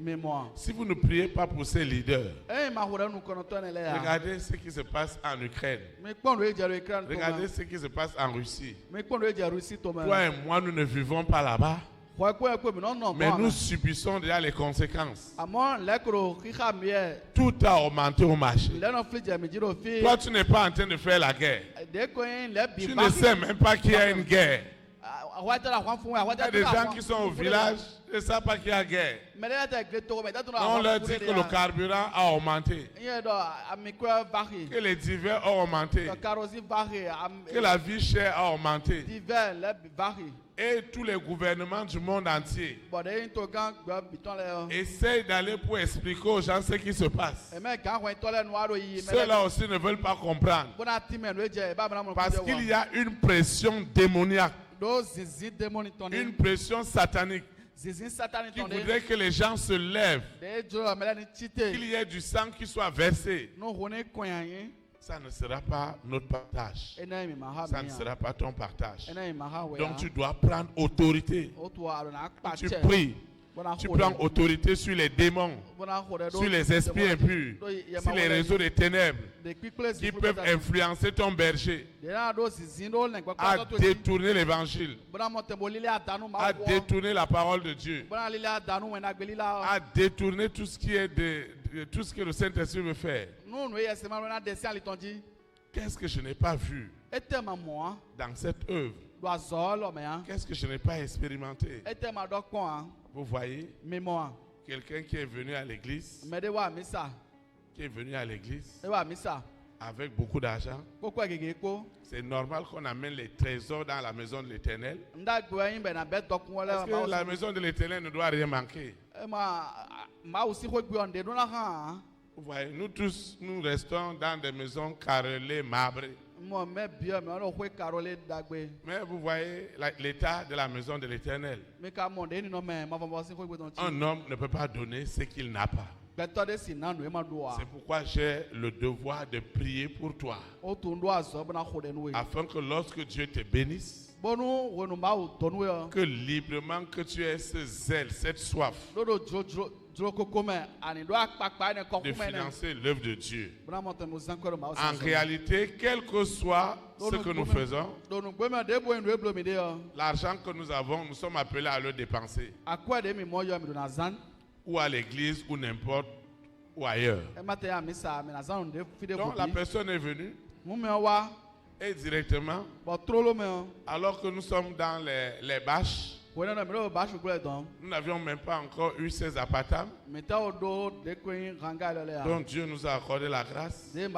si vous ne priez pas pour ces leaders, regardez ce qui se passe en Ukraine. Regardez ce qui se passe en Russie. Toi et moi, nous ne vivons pas là-bas, mais nous subissons déjà les conséquences. Tout a augmenté au marché. Toi, tu n'es pas en train de faire la guerre. Tu ne sais même pas qu'il y a une guerre. Il y a des gens qui sont au village, ils ne savent pas qu'il y a guerre. On leur dit que le carburant a augmenté, que les divers ont augmenté, que la vie chère a augmenté. Et tous les gouvernements du monde entier essayent d'aller pour expliquer aux gens ce qui se passe. Ceux-là aussi ne veulent pas comprendre. Parce qu'il y a une pression démoniaque, une pression satanique qui voudrait que les gens se lèvent, qu'il y ait du sang qui soit versé. Ça ne sera pas notre partage. Ça ne sera pas ton partage. Donc tu dois prendre autorité. Tu pries. Tu prends autorité sur les démons, sur les esprits impurs, sur les réseaux des ténèbres qui peuvent influencer ton berger à détourner l'évangile, à détourner la parole de Dieu, à détourner tout ce qui est tout ce que le Saint-Esprit veut faire. Qu'est-ce que je n'ai pas vu dans cette œuvre? Qu'est-ce que je n'ai pas expérimenté? Vous voyez, quelqu'un qui est venu à l'église, avec beaucoup d'argent, c'est normal qu'on amène les trésors dans la maison de l'Éternel. Parce que la maison de l'Éternel ne doit rien manquer. Vous voyez, nous tous, nous restons dans des maisons carrelées, marbrées. Mais vous voyez l'état de la maison de l'Éternel. Un homme ne peut pas donner ce qu'il n'a pas. C'est pourquoi j'ai le devoir de prier pour toi, afin que lorsque Dieu te bénisse, que librement que tu aies ce zèle, cette soif de financer l'œuvre de Dieu. En réalité, quel que soit ce que nous faisons, l'argent que nous avons, nous sommes appelés à le dépenser, ou à l'église, ou n'importe où ailleurs. Donc la personne est venue et directement, alors que nous sommes dans les bâches, nous n'avions même pas encore eu ces appartements. Donc Dieu nous a accordé la grâce. Et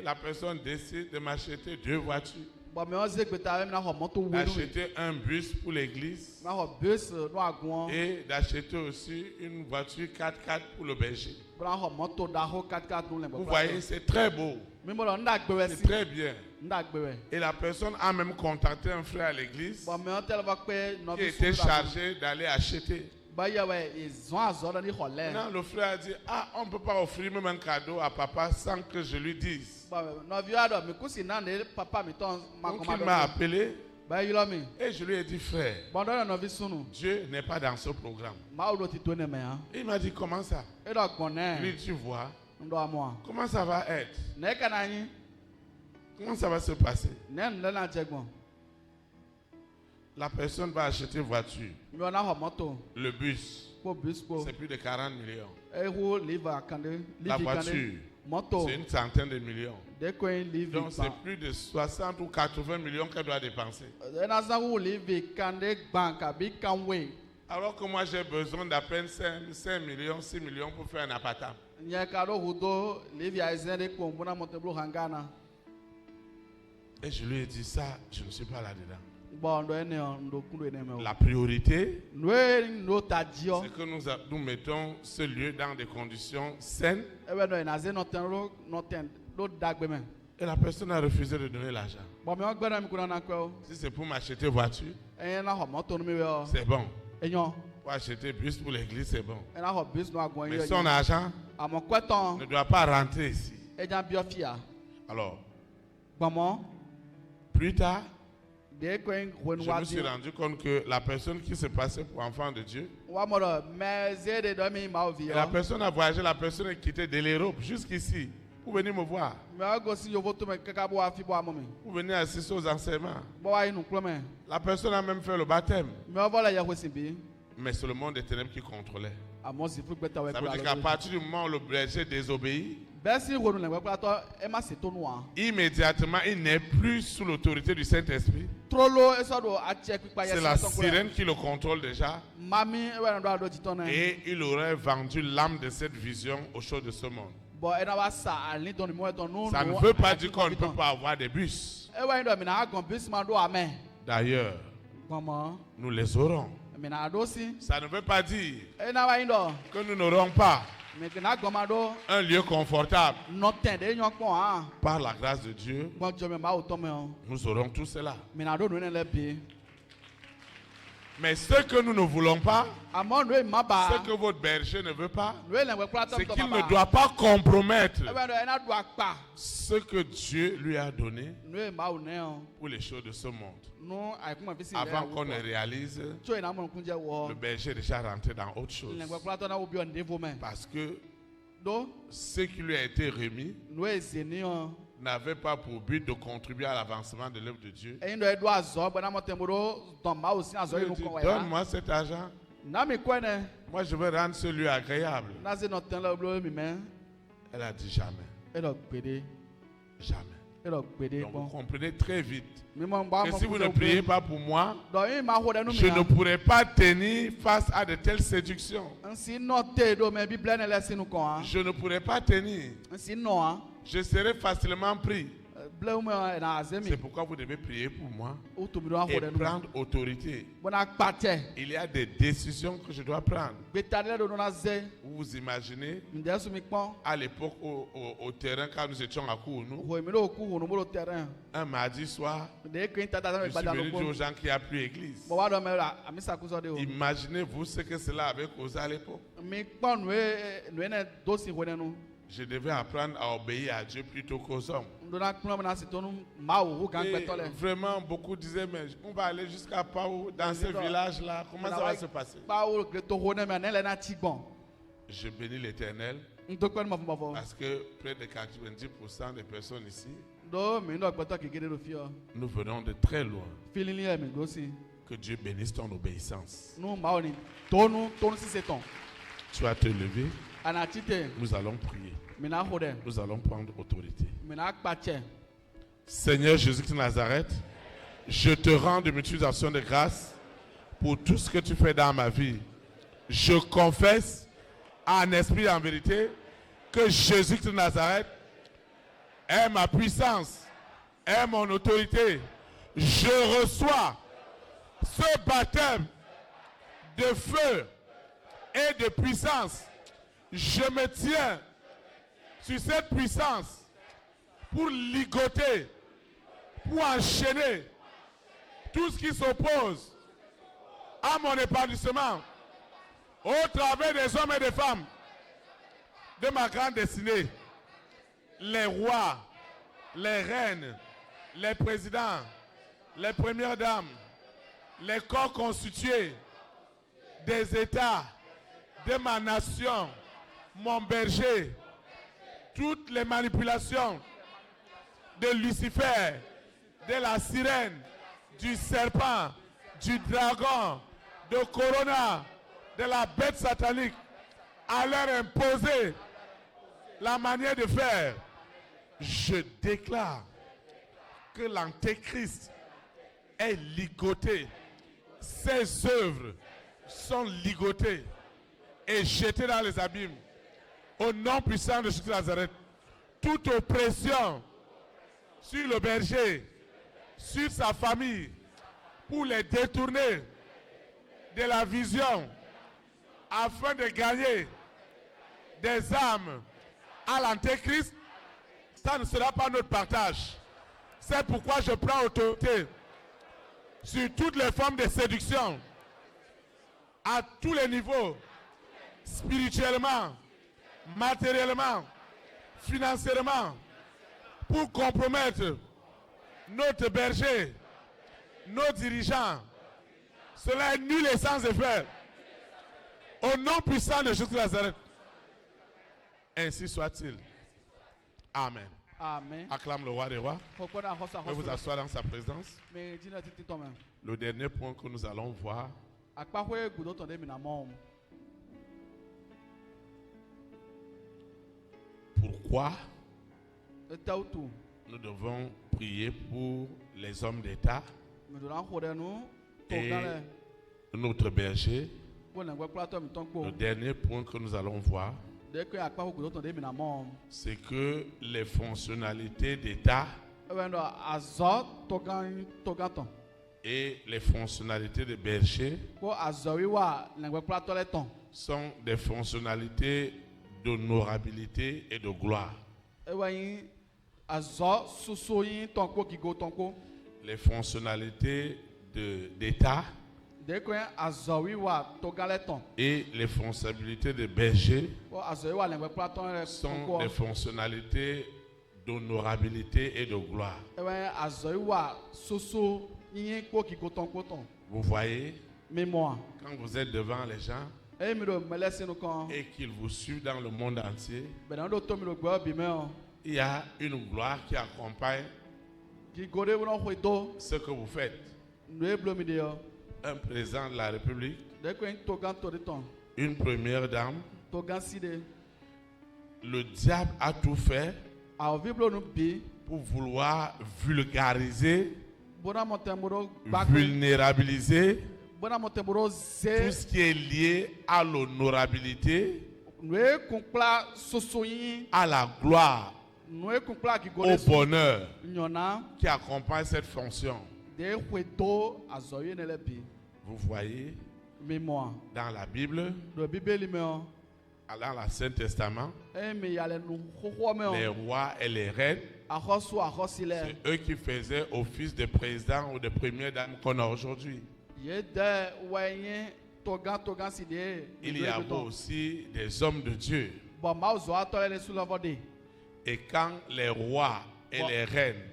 la personne décide de m'acheter 2 voitures. d'acheter un bus pour l'église et d'acheter aussi une voiture 4x4 pour le berger. Vous voyez, c'est très beau. C'est très bien. Et la personne a même contacté un frère à l'église qui était chargé d'aller acheter. Maintenant, le frère a dit, on ne peut pas offrir même un cadeau à papa sans que je lui dise. Donc il m'a appelé et je lui ai dit, frère, Dieu n'est pas dans ce programme. Il m'a dit, comment ça? Je lui ai dit, tu vois, comment ça va être? Comment ça va se passer? La personne va acheter une voiture. Le bus, c'est plus de 40 millions. La voiture, c'est une centaine de millions. Donc c'est plus de 60 ou 80 millions qu'elle doit dépenser. Alors que moi j'ai besoin d'à peine 5 millions, 6 millions pour faire un appartement. Et je lui ai dit ça, je ne suis pas là-dedans. La priorité, c'est que nous mettons ce lieu dans des conditions saines. Et la personne a refusé de donner l'argent. Si c'est pour m'acheter une voiture, c'est bon. Pour acheter bus pour l'église, c'est bon. Mais son argent ne doit pas rentrer ici. Alors, plus tard, je me suis rendu compte que la personne qui se passait pour enfant de Dieu, et la personne a voyagé, la personne a quitté de l'Europe jusqu'ici pour venir me voir. Pour venir assister aux enseignements. La personne a même fait le baptême. Mais c'est le monde des ténèbres qui contrôlait. Ça veut dire qu'à partir du moment où le berger désobéit, immédiatement, il n'est plus sous l'autorité du Saint-Esprit. C'est la sirène qui le contrôle déjà. Et il aurait vendu l'âme de cette vision aux choses de ce monde. Ça ne veut pas dire qu'on ne peut pas avoir des bus. D'ailleurs, nous les aurons. Ça ne veut pas dire que nous n'aurons pas un lieu confortable. Par la grâce de Dieu, nous aurons tout cela. Mais ce que nous ne voulons pas, ce que votre berger ne veut pas, c'est qu'il ne doit pas compromettre ce que Dieu lui a donné pour les choses de ce monde. Avant qu'on ne réalise, le berger est déjà rentré dans autre chose. Parce que ce qui lui a été remis n'avait pas pour but de contribuer à l'avancement de l'œuvre de Dieu. Donne-moi cet argent. Moi, je veux rendre ce lieu agréable. Elle a dit jamais. Jamais. Donc, vous comprenez très vite que si vous ne priez pas pour moi, je ne pourrai pas tenir face à de telles séductions. Je ne pourrai pas tenir. Je serai facilement pris. C'est pourquoi vous devez prier pour moi et prendre autorité. Il y a des décisions que je dois prendre. Vous vous imaginez, à l'époque au terrain, quand nous étions à Kounou, un mardi soir, je suis venu dire aux gens qu'il n'y a plus église. Imaginez-vous ce que cela avait causé à l'époque. Je devais apprendre à obéir à Dieu plutôt qu'aux hommes. Et vraiment, beaucoup disaient, mais on va aller jusqu'à Pau, dans ce village-là, comment ça va se passer? Je bénis l'Éternel parce que près de 90% des personnes ici, nous venons de très loin. Que Dieu bénisse ton obéissance. Tu vas te lever. Nous allons prier. Nous allons prendre autorité. Seigneur Jésus-Christ de Nazareth, je te rends de multiples actions de grâce pour tout ce que tu fais dans ma vie. Je confesse en esprit et en vérité que Jésus-Christ de Nazareth est ma puissance, est mon autorité, Je reçois ce baptême de feu et de puissance. Je me tiens sur cette puissance pour ligoter, pour enchaîner tout ce qui s'oppose à mon épanouissement au travers des hommes et des femmes de ma grande destinée. Les rois, les reines, les présidents, les premières dames, les corps constitués des États, de ma nation, mon berger, toutes les manipulations de Lucifer, de la sirène, du serpent, du dragon, de Corona, de la bête satanique, à leur imposer la manière de faire. Je déclare que l'antéchrist est ligoté. Ses œuvres sont ligotées et jetées dans les abîmes. Au nom puissant de Jésus de Nazareth, toute oppression sur le berger, sur sa famille, pour les détourner de la vision, afin de gagner des âmes à l'antéchrist, ça ne sera pas notre partage. C'est pourquoi je prends autorité sur toutes les formes de séduction, à tous les niveaux, spirituellement, matériellement, financièrement, pour compromettre notre berger, nos dirigeants. Cela est nul et sans effet. Au nom puissant de Jésus de Nazareth. Ainsi soit-il. Amen. Amen. Acclame le roi des rois. Pouvez vous asseoir dans sa présence. Le dernier point que nous allons voir. Pourquoi nous devons prier pour les hommes d'État et notre berger. Le dernier point que nous allons voir, c'est que les fonctionnalités d'État et les fonctionnalités de berger sont des fonctionnalités d'honorabilité et de gloire. Les fonctionnalités d'État et les fonctionnalités de berger sont des fonctionnalités d'honorabilité et de gloire. Vous voyez, quand vous êtes devant les gens et qu'ils vous suivent dans le monde entier, il y a une gloire qui accompagne ce que vous faites. Un président de la République, une première dame, le diable a tout fait pour vouloir vulgariser, vulnérabiliser tout ce qui est lié à l'honorabilité, à la gloire, au bonheur qui accompagne cette fonction. Vous voyez, dans la Bible, dans l'Ancien Testament, les rois et les reines, c'est eux qui faisaient office de président ou de première dame qu'on a aujourd'hui. Il y avait aussi des hommes de Dieu. Et quand les rois et les reines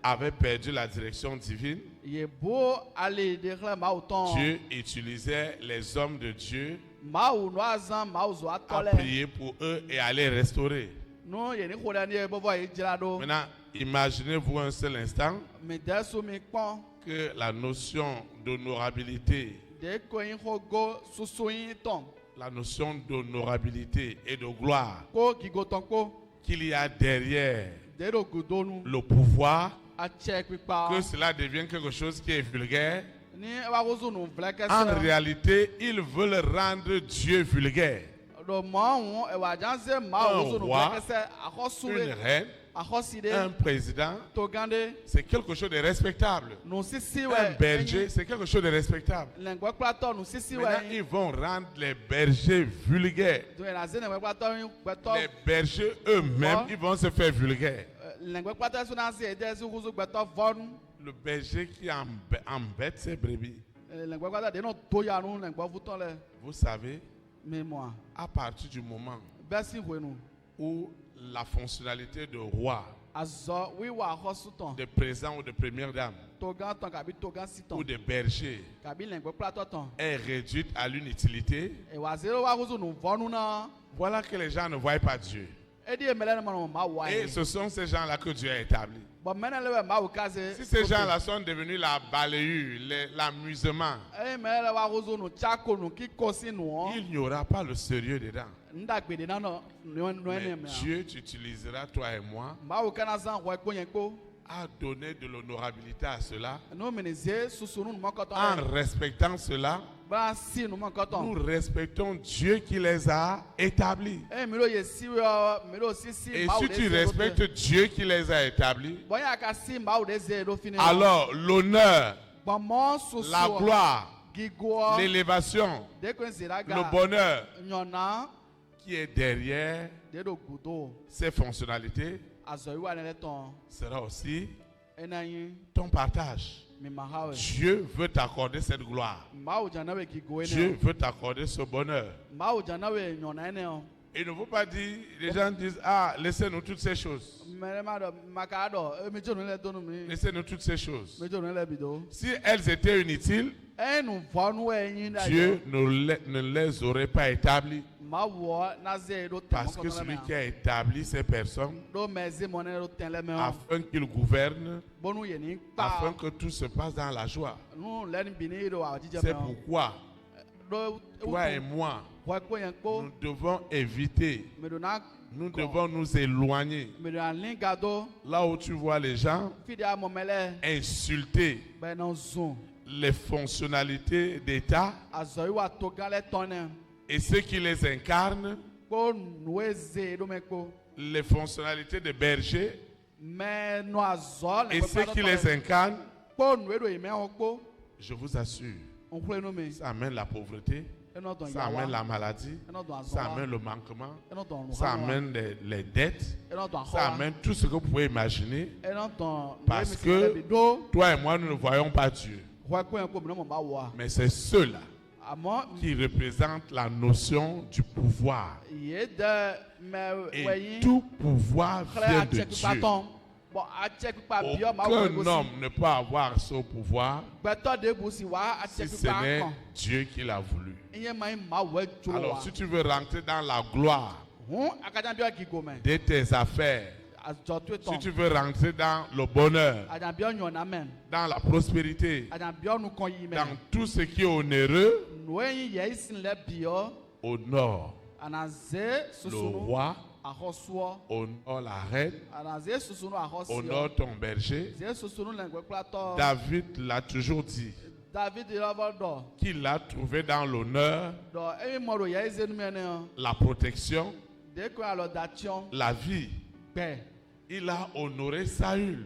avaient perdu la direction divine, Dieu utilisait les hommes de Dieu à prier pour eux et à les restaurer. Maintenant, imaginez-vous un seul instant que la notion d'honorabilité, la notion d'honorabilité et de gloire qu'il y a derrière le pouvoir, que cela devienne quelque chose qui est vulgaire. En réalité, ils veulent rendre Dieu vulgaire. Un roi, une reine Un président, c'est quelque chose de respectable. Un berger, c'est quelque chose de respectable. Maintenant, ils vont rendre les bergers vulgaires. Les bergers eux-mêmes, ils vont se faire vulgaires. Le berger qui embête ses brebis. Vous savez, à partir du moment où la fonctionnalité de roi, de président ou de première dame, ou de berger est réduite à l'inutilité, voilà que les gens ne voient pas Dieu. Et ce sont ces gens-là que Dieu a établis. Si ces gens-là sont devenus la balayure, l'amusement, il n'y aura pas le sérieux dedans. Mais Dieu t'utilisera, toi et moi, à donner de l'honorabilité à cela. En respectant cela, nous respectons Dieu qui les a établis. Et si tu respectes Dieu qui les a établis, alors l'honneur, la gloire, l'élévation, le bonheur qui est derrière ces fonctionnalités sera aussi ton partage. Dieu veut t'accorder cette gloire. Dieu veut t'accorder ce bonheur. Il ne faut pas dire, les gens disent, ah, laissez-nous toutes ces choses. Laissez-nous toutes ces choses. Si elles étaient inutiles, Dieu ne les aurait pas établies. Parce que celui qui a établi ces personnes, afin qu'ils gouvernent, afin que tout se passe dans la joie. C'est pourquoi, toi et moi, nous devons éviter, nous devons nous éloigner. Là où tu vois les gens insulter les fonctionnalités d'État et ceux qui les incarnent, les fonctionnalités de berger et ceux qui les incarnent, je vous assure, ça amène la pauvreté, ça amène la maladie, ça amène le manquement, ça amène les dettes, ça amène tout ce que vous pouvez imaginer, parce que toi et moi, nous ne voyons pas Dieu. Mais c'est ceux-là qui représentent la notion du pouvoir. Et tout pouvoir vient de Dieu. Aucun homme ne peut avoir ce pouvoir si ce n'est Dieu qui l'a voulu. Alors si tu veux rentrer dans la gloire de tes affaires, si tu veux rentrer dans le bonheur, dans la prospérité, dans tout ce qui est onéreux, honore le roi, honore la reine, honore ton berger. David l'a toujours dit qu'il a trouvé dans l'honneur la protection, la vie. Il a honoré Saül.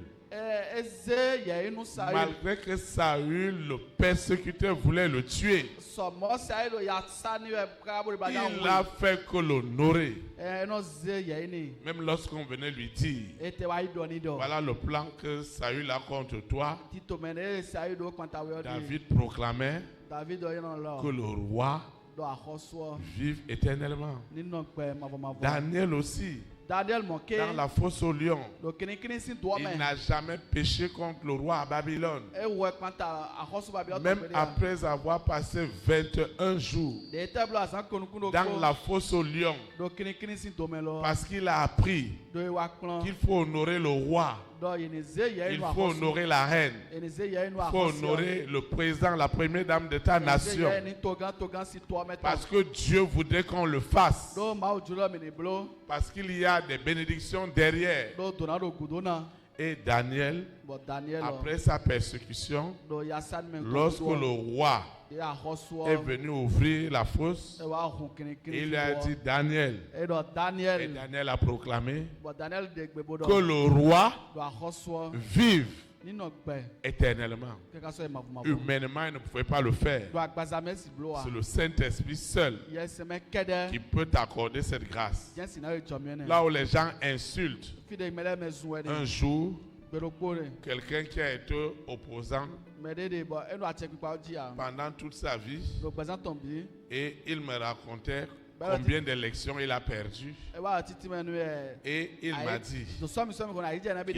Malgré que Saül, le persécuteur, voulait le tuer, il a fait que l'honorer. Même lorsqu'on venait lui dire, voilà le plan que Saül a contre toi, David proclamait que le roi vive éternellement. Daniel aussi, dans la fosse au lion, il n'a jamais péché contre le roi à Babylone. Même après avoir passé 21 jours dans la fosse au lion, parce qu'il a appris qu'il faut honorer le roi, il faut honorer la reine, il faut honorer le président, la première dame de ta nation, parce que Dieu voudrait qu'on le fasse, parce qu'il y a des bénédictions derrière. Et Daniel, après sa persécution, lorsque le roi est venu ouvrir la fosse, il a dit Daniel. Et Daniel a proclamé que le roi vive éternellement. Humainement, il ne pouvait pas le faire. C'est le Saint-Esprit seul qui peut t'accorder cette grâce. Là où les gens insultent, un jour, quelqu'un qui a été opposant pendant toute sa vie, et il me racontait combien d'élections il a perdu. Et il m'a dit, il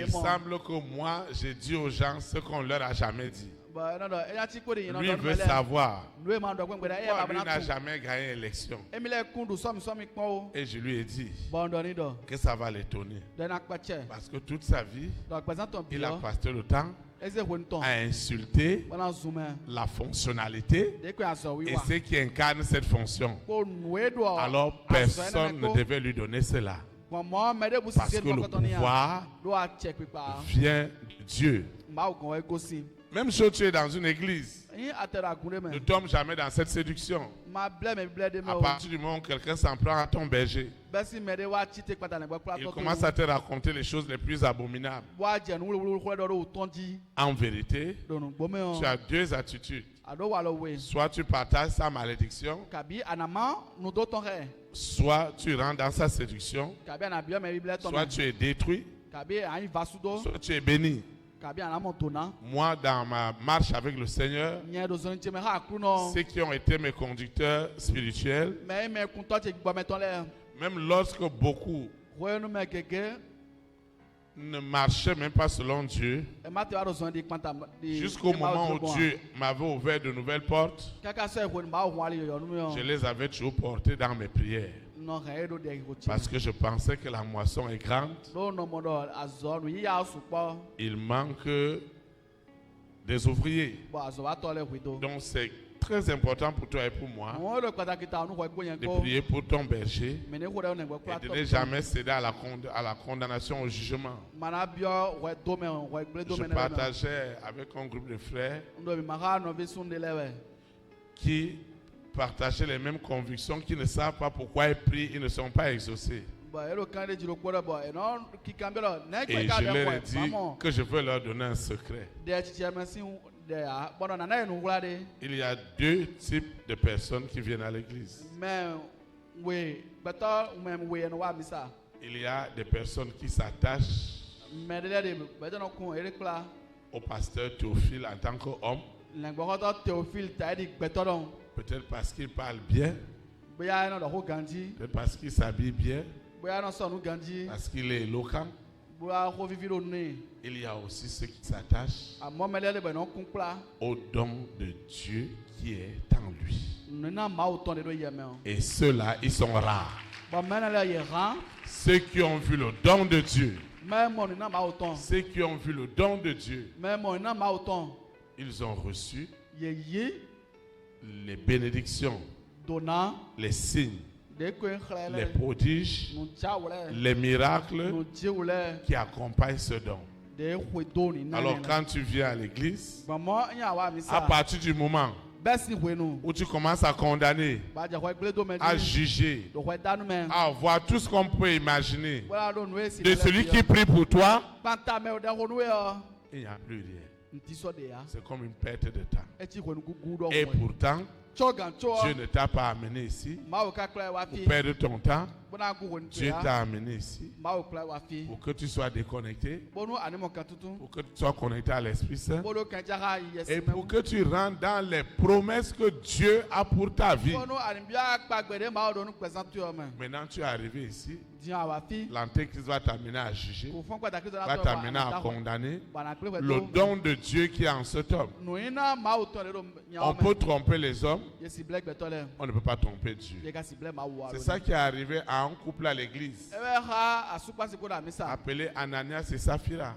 semble que moi, j'ai dit aux gens ce qu'on leur a jamais dit. Lui veut savoir pourquoi lui n'a jamais gagné l'élection. Et je lui ai dit que ça va l'étonner. Parce que toute sa vie, il a passé le temps à insulter la fonctionnalité et ceux qui incarnent cette fonction. Alors personne ne devait lui donner cela. Parce que le pouvoir vient de Dieu. Même si tu es dans une église, ne tombe jamais dans cette séduction. À partir du moment où quelqu'un s'en prend à ton berger, il commence à te raconter les choses les plus abominables. En vérité, tu as deux attitudes. Soit tu partages sa malédiction, soit tu rentres dans sa séduction, soit tu es détruit, soit tu es béni. Moi, dans ma marche avec le Seigneur, ceux qui ont été mes conducteurs spirituels, même lorsque beaucoup ne marchaient même pas selon Dieu, jusqu'au moment où Dieu m'avait ouvert de nouvelles portes, je les avais toujours portés dans mes prières. Parce que je pensais que la moisson est grande. Il manque des ouvriers. Donc c'est très important pour toi et pour moi de prier pour ton berger et de ne jamais céder à la condamnation, au jugement. Je partageais avec un groupe de frères qui partager les mêmes convictions, qui ne savent pas pourquoi ils prient, ils ne sont pas exaucés. Et je leur ai dit que je veux leur donner un secret. Il y a deux types de personnes qui viennent à l'église. Il y a des personnes qui s'attachent au pasteur Théophile en tant qu'homme. Peut-être parce qu'il parle bien, peut-être parce qu'il s'habille bien, parce qu'il est éloquent. Il y a aussi ceux qui s'attachent au don de Dieu qui est en lui. Et ceux-là, ils sont rares. Ceux qui ont vu le don de Dieu, ceux qui ont vu le don de Dieu, ils ont reçu les bénédictions, les signes, les prodiges, les miracles qui accompagnent ce don. Alors quand tu viens à l'église, à partir du moment où tu commences à condamner, à juger, à voir tout ce qu'on peut imaginer de celui qui prie pour toi, il n'y a plus rien. C'est comme une perte de temps. Et pourtant, Dieu ne t'a pas amené ici pour perdre ton temps. Dieu t'a amené ici pour que tu sois déconnecté, pour que tu sois connecté à l'Esprit Saint et pour que tu rentres dans les promesses que Dieu a pour ta vie. Maintenant, tu es arrivé ici. L'Antéchrist va t'amener à juger, va t'amener à condamner le don de Dieu qui est en cet homme. On peut tromper les hommes, on ne peut pas tromper Dieu. C'est ça qui est arrivé à à un couple à l'église appelé Ananias et Saphira.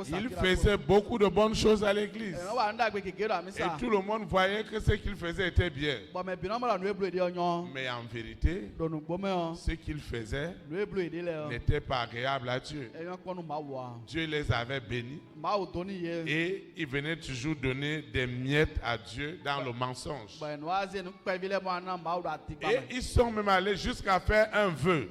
Ils faisaient beaucoup de bonnes choses à l'église. Et tout le monde voyait que ce qu'ils faisaient était bien. Mais en vérité, ce qu'ils faisaient n'était pas agréable à Dieu. Dieu les avait bénis et ils venaient toujours donner des miettes à Dieu dans le mensonge. Et ils sont même allés jusqu'à faire un vœu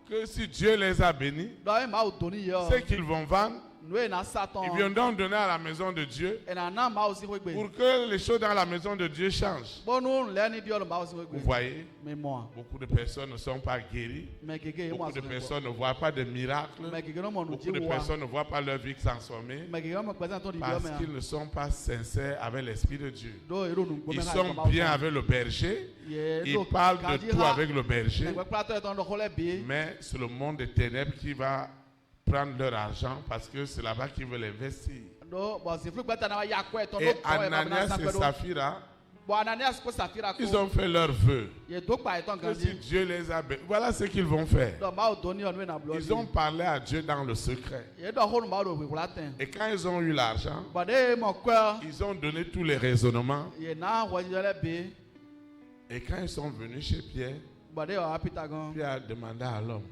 que si Dieu les a bénis, ce qu'ils vont vendre, ils viendront donner à la maison de Dieu pour que les choses dans la maison de Dieu changent. Vous voyez, beaucoup de personnes ne sont pas guéries. Beaucoup de personnes ne voient pas de miracles. Beaucoup de personnes ne voient pas leur vie transformée parce qu'ils ne sont pas sincères avec l'Esprit de Dieu. Ils sont bien avec le berger. Ils parlent de tout avec le berger. Mais c'est le monde des ténèbres qui va prendre leur argent parce que c'est là-bas qu'ils veulent investir. Et Ananias et Saphira, ils ont fait leur vœu. Que si Dieu les a bénis, voilà ce qu'ils vont faire. Ils ont parlé à Dieu dans le secret. Et quand ils ont eu l'argent, ils ont donné tous les raisonnements. Et quand ils sont venus chez Pierre, Pierre a demandé à l'homme,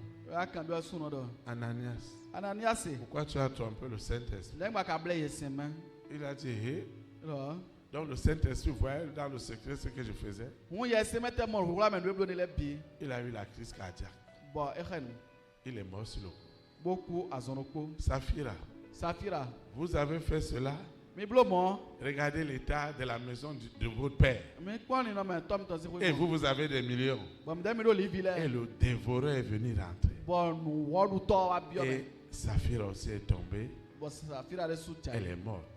Ananias, pourquoi tu as trompé le Saint-Esprit? Il a dit, hey. Donc le Saint-Esprit voyait dans le secret ce que je faisais. Il a eu la crise cardiaque. Il est mort sur le coup. Saphira, vous avez fait cela. Regardez l'état de la maison de votre père. Et vous avez des millions. Et le dévoreur est venu rentrer. Et Saphira aussi est tombée. Elle est morte.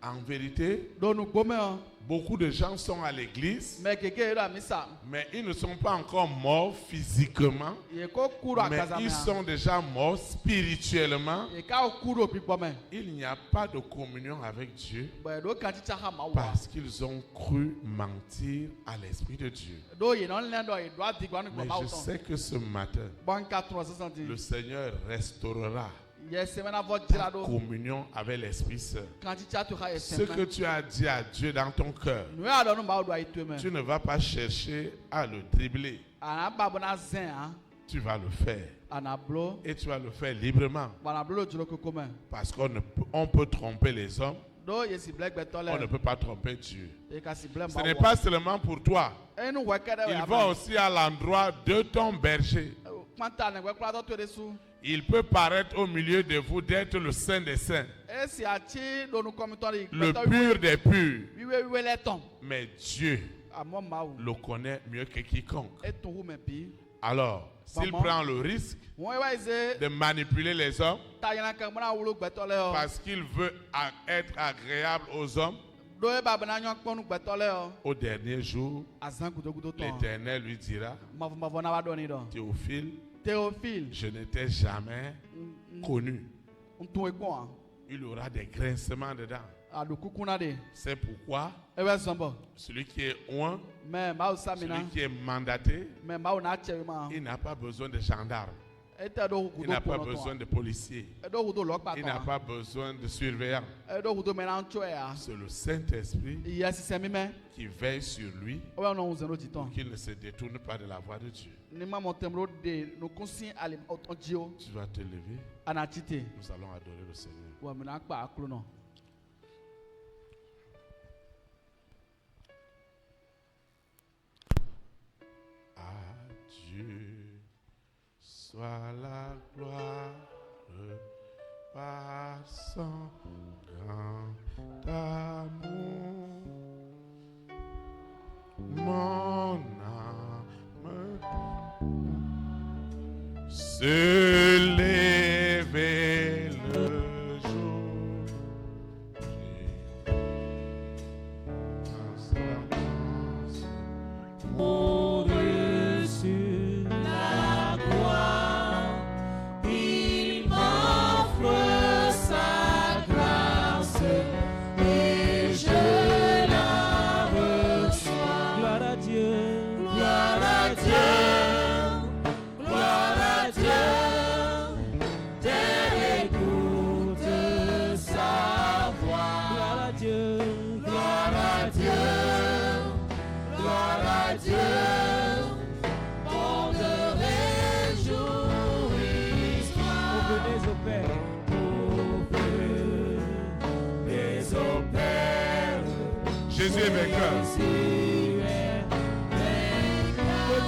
En vérité, beaucoup de gens sont à l'église, mais ils ne sont pas encore morts physiquement, mais ils sont déjà morts spirituellement. Il n'y a pas de communion avec Dieu parce qu'ils ont cru mentir à l'Esprit de Dieu. Mais je sais que ce matin, le Seigneur restaurera ta communion avec l'Esprit Saint. Ce que tu as dit à Dieu dans ton cœur, tu ne vas pas chercher à le dribbler. Tu vas le faire. Et tu vas le faire librement. Parce qu'on peut tromper les hommes. On ne peut pas tromper Dieu. Ce n'est pas seulement pour toi. Il va aussi à l'endroit de ton berger. Il peut paraître au milieu de vous d'être le saint des saints, le pur des purs. Mais Dieu le connaît mieux que quiconque. Alors, s'il prend le risque de manipuler les hommes parce qu'il veut être agréable aux hommes, au dernier jour, l'Éternel lui dira, Théophile, je ne t'ai jamais connu. Il aura des grincements dedans. C'est pourquoi celui qui est oint, celui qui est mandaté, il n'a pas besoin de gendarmes. Il n'a pas besoin de policiers. Il n'a pas besoin de surveillants. C'est le Saint-Esprit qui veille sur lui pour qu'il ne se détourne pas de la voie de Dieu. Tu vas te lever. Nous allons adorer le Seigneur. Soit la gloire par son grand amour. Mon âme se lever le jour. Au-dessus la gloire, il m'offre sa grâce et je la reçois. Gloire à Dieu, gloire à Dieu. Jésus est vainqueur.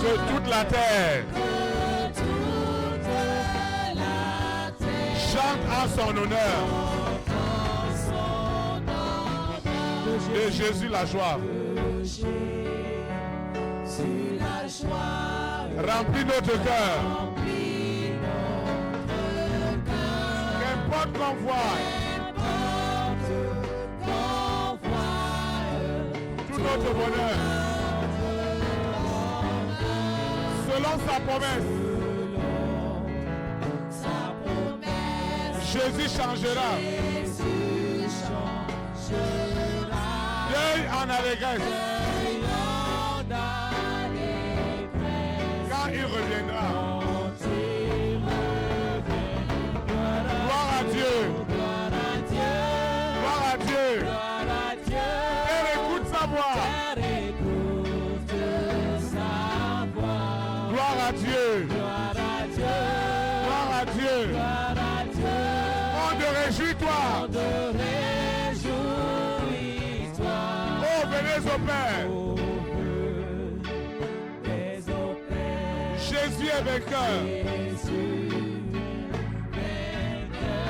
Que toute la terre chante en son honneur. De Jésus la joie. Remplis notre cœur. Qu'importe qu'on voie. Tout notre bonheur. Selon sa promesse. Jésus changera. Deuil en allégresse. Quand il reviendra. Gloire à Dieu. Gloire à Dieu. Et écoute sa voix. Gloire à Dieu. Gloire à Dieu. On te réjouis-toi. Oh, venez au Père. Jésus est vainqueur.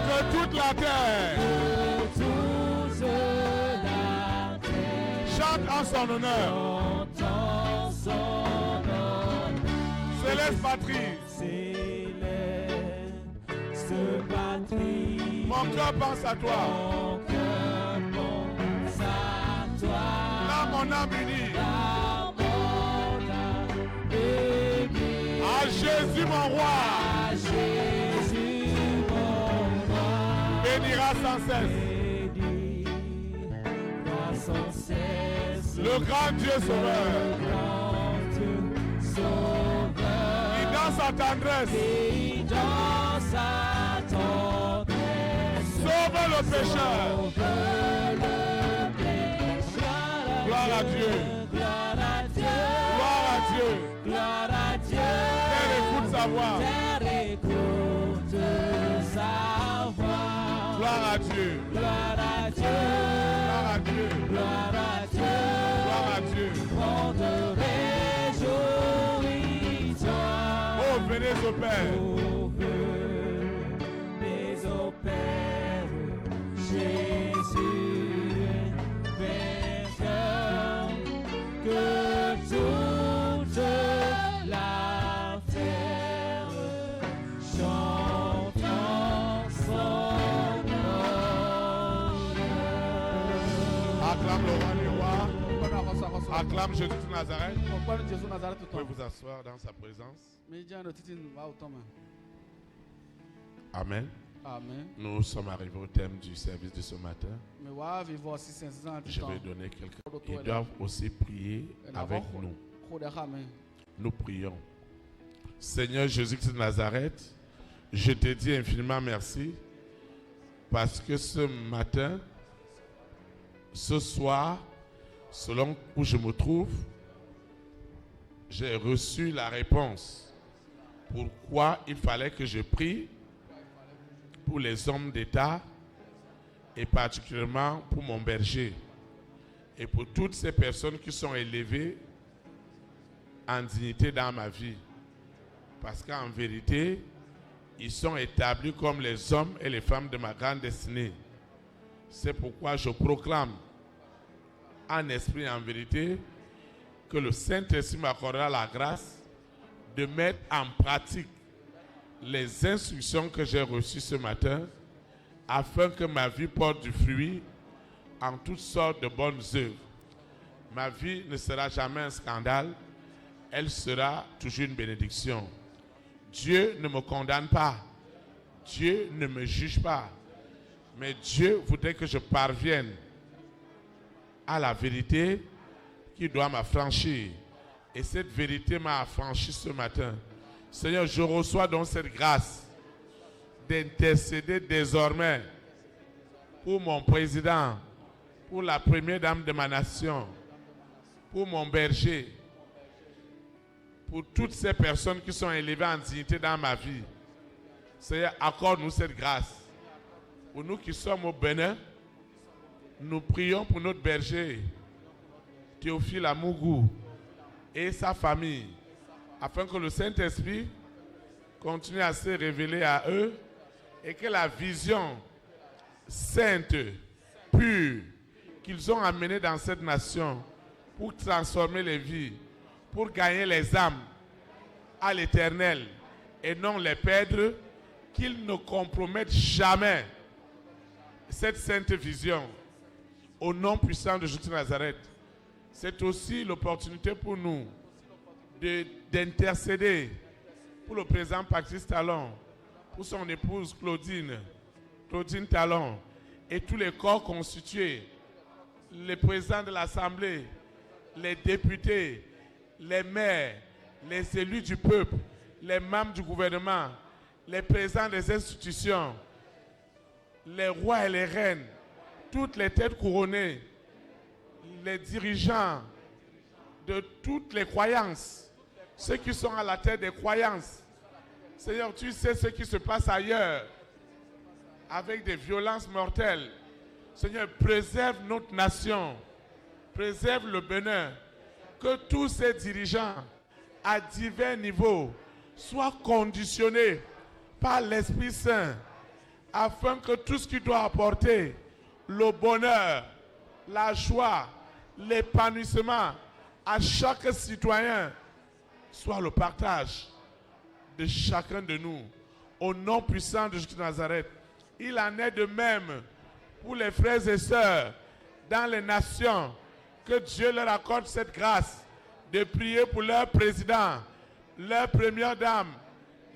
Que toute la terre chante en son honneur. Céleste patrie. Mon cœur pense à toi. Là, mon âme unie. À Jésus, mon roi. Bénira sans cesse. Le grand Dieu sauveur. Qui dans sa tendresse. Sauve le pécheur. Gloire à Dieu. Gloire à Dieu. Terre écoute sa voix. Gloire à Dieu. Gloire à Dieu. Gloire à Dieu. Oh, venez au Père. Acclame Jésus de Nazareth. Vous pouvez vous asseoir dans sa présence. Amen. Amen. Nous sommes arrivés au thème du service de ce matin. Je vais donner quelques. Ils doivent aussi prier avec nous. Nous prions. Seigneur Jésus-Christ de Nazareth, je te dis infiniment merci parce que ce matin, ce soir, selon où je me trouve, j'ai reçu la réponse. Pourquoi il fallait que je prie pour les hommes d'État et particulièrement pour mon berger et pour toutes ces personnes qui sont élevées en dignité dans ma vie. Parce qu'en vérité, ils sont établis comme les hommes et les femmes de ma grande destinée. C'est pourquoi je proclame en esprit et en vérité que le Saint-Esprit m'accordera la grâce de mettre en pratique les instructions que j'ai reçues ce matin afin que ma vie porte du fruit en toutes sortes de bonnes œuvres. Ma vie ne sera jamais un scandale, elle sera toujours une bénédiction. Dieu ne me condamne pas, Dieu ne me juge pas, mais Dieu voudrait que je parvienne à la vérité qui doit m'affranchir. Et cette vérité m'a affranchi ce matin. Seigneur, je reçois donc cette grâce d'intercéder désormais pour mon président, pour la première dame de ma nation, pour mon berger, pour toutes ces personnes qui sont élevées en dignité dans ma vie. Seigneur, accorde-nous cette grâce. Pour nous qui sommes au Bénin, nous prions pour notre berger, Théophile Amougou et sa famille, afin que le Saint-Esprit continue à se révéler à eux et que la vision sainte, pure, qu'ils ont amenée dans cette nation pour transformer les vies, pour gagner les âmes à l'Éternel et non les perdre, qu'ils ne compromettent jamais cette sainte vision. Au nom puissant de Jésus de Nazareth, c'est aussi l'opportunité pour nous d'intercéder pour le président Patrice Talon, pour son épouse Claudine Talon et tous les corps constitués, les présidents de l'Assemblée, les députés, les maires, les élus du peuple, les membres du gouvernement, les présidents des institutions, les rois et les reines, toutes les têtes couronnées, les dirigeants de toutes les croyances, ceux qui sont à la tête des croyances. Seigneur, tu sais ce qui se passe ailleurs avec des violences mortelles. Seigneur, préserve notre nation, préserve le Bénin, que tous ces dirigeants à divers niveaux soient conditionnés par l'Esprit Saint afin que tout ce qui doit apporter le bonheur, la joie, l'épanouissement à chaque citoyen soit le partage de chacun de nous. Au nom puissant de Jésus de Nazareth, il en est de même pour les frères et sœurs dans les nations. Que Dieu leur accorde cette grâce de prier pour leur président, leur première dame,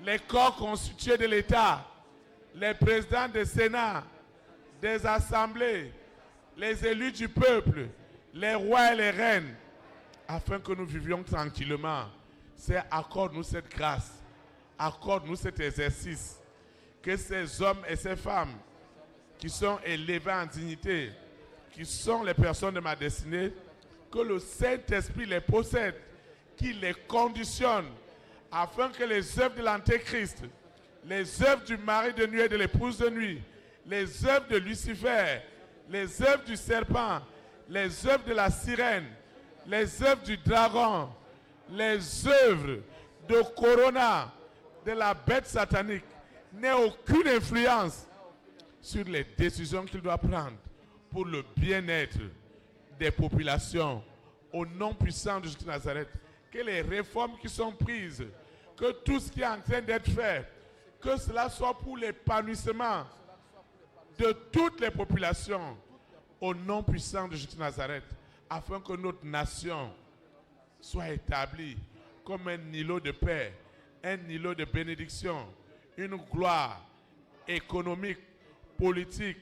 les corps constitués de l'État, les présidents des Sénats, des assemblées, les élus du peuple, les rois et les reines, afin que nous vivions tranquillement. Accorde-nous cette grâce, accorde-nous cet exercice, que ces hommes et ces femmes qui sont élevés en dignité, qui sont les personnes de ma destinée, que le Saint-Esprit les possède, qu'il les conditionne, afin que les œuvres de l'Antéchrist, les œuvres du mari de nuit et de l'épouse de nuit, les œuvres de Lucifer, les œuvres du serpent, les œuvres de la sirène, les œuvres du dragon, les œuvres de Corona, de la bête satanique, n'aient aucune influence sur les décisions qu'il doit prendre pour le bien-être des populations. Au nom puissant de Jésus de Nazareth, que les réformes qui sont prises, que tout ce qui est en train d'être fait, que cela soit pour l'épanouissement de toutes les populations, au nom puissant de Jésus de Nazareth, afin que notre nation soit établie comme un îlot de paix, un îlot de bénédiction, une gloire économique, politique,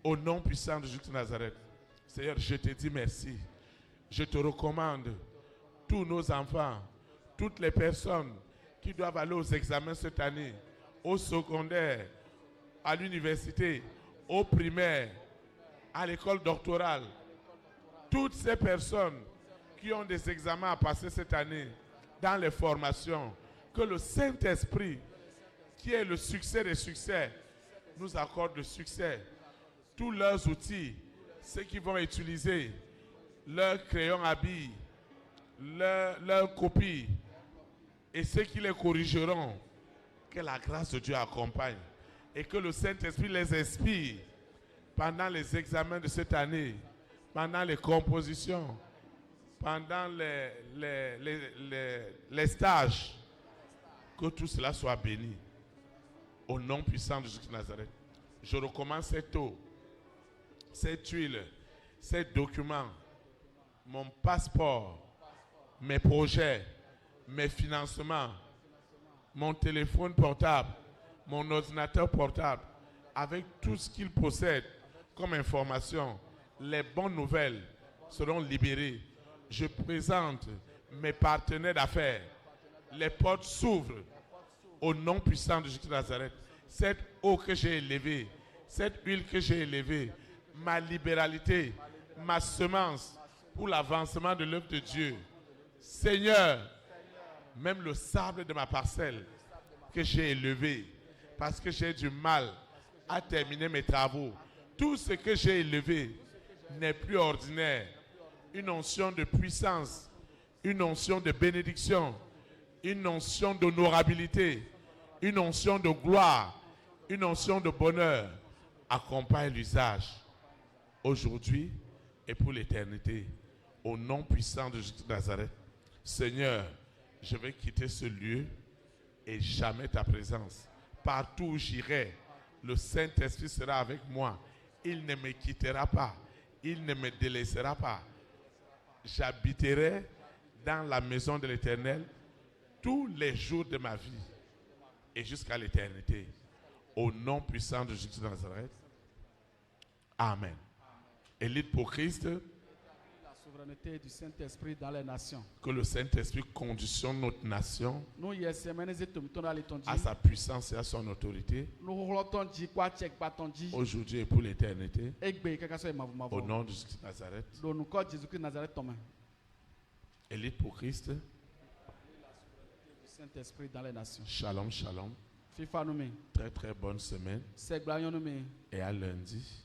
au nom puissant de Jésus de Nazareth. Seigneur, je te dis merci. Je te recommande tous nos enfants, toutes les personnes qui doivent aller aux examens cette année, au secondaire, à l'université, au primaire, à l'école doctorale. Toutes ces personnes qui ont des examens à passer cette année dans les formations, que le Saint-Esprit, qui est le succès des succès, nous accorde le succès. Tous leurs outils, ceux qui vont utiliser leurs crayons à billes, leurs copies, et ceux qui les corrigeront, que la grâce de Dieu accompagne et que le Saint-Esprit les inspire pendant les examens de cette année, pendant les compositions, pendant les stages, que tout cela soit béni. Au nom puissant de Jésus de Nazareth, je recommande cette eau, cette huile, ces documents, mon passeport, mes projets, mes financements, mon téléphone portable, mon ordinateur portable, avec tout ce qu'il possède comme information. Les bonnes nouvelles seront libérées. Je présente mes partenaires d'affaires. Les portes s'ouvrent au nom puissant de Jésus de Nazareth. Cette eau que j'ai élevée, cette huile que j'ai élevée, ma libéralité, ma semence pour l'avancement de l'œuvre de Dieu. Seigneur, même le sable de ma parcelle que j'ai élevé, parce que j'ai du mal à terminer mes travaux, tout ce que j'ai élevé n'est plus ordinaire. une onction de puissance, une onction de bénédiction, une onction d'honorabilité, une onction de gloire, une onction de bonheur accompagne l'usage aujourd'hui et pour l'éternité. Au nom puissant de Jésus de Nazareth, Seigneur, je vais quitter ce lieu et jamais ta présence. Partout où j'irai, le Saint-Esprit sera avec moi. Il ne me quittera pas. Il ne me délaissera pas. J'habiterai dans la maison de l'Éternel tous les jours de ma vie et jusqu'à l'éternité. Au nom puissant de Jésus de Nazareth. Amen. Élite pour Christ. La souveraineté du Saint-Esprit dans les nations. Que le Saint-Esprit conditionne notre nation à sa puissance et à son autorité. Aujourd'hui et pour l'éternité. Au nom de Jésus de Nazareth. Élite pour Christ. Saint-Esprit dans les nations. Shalom, shalom. Très très bonne semaine. Et à lundi.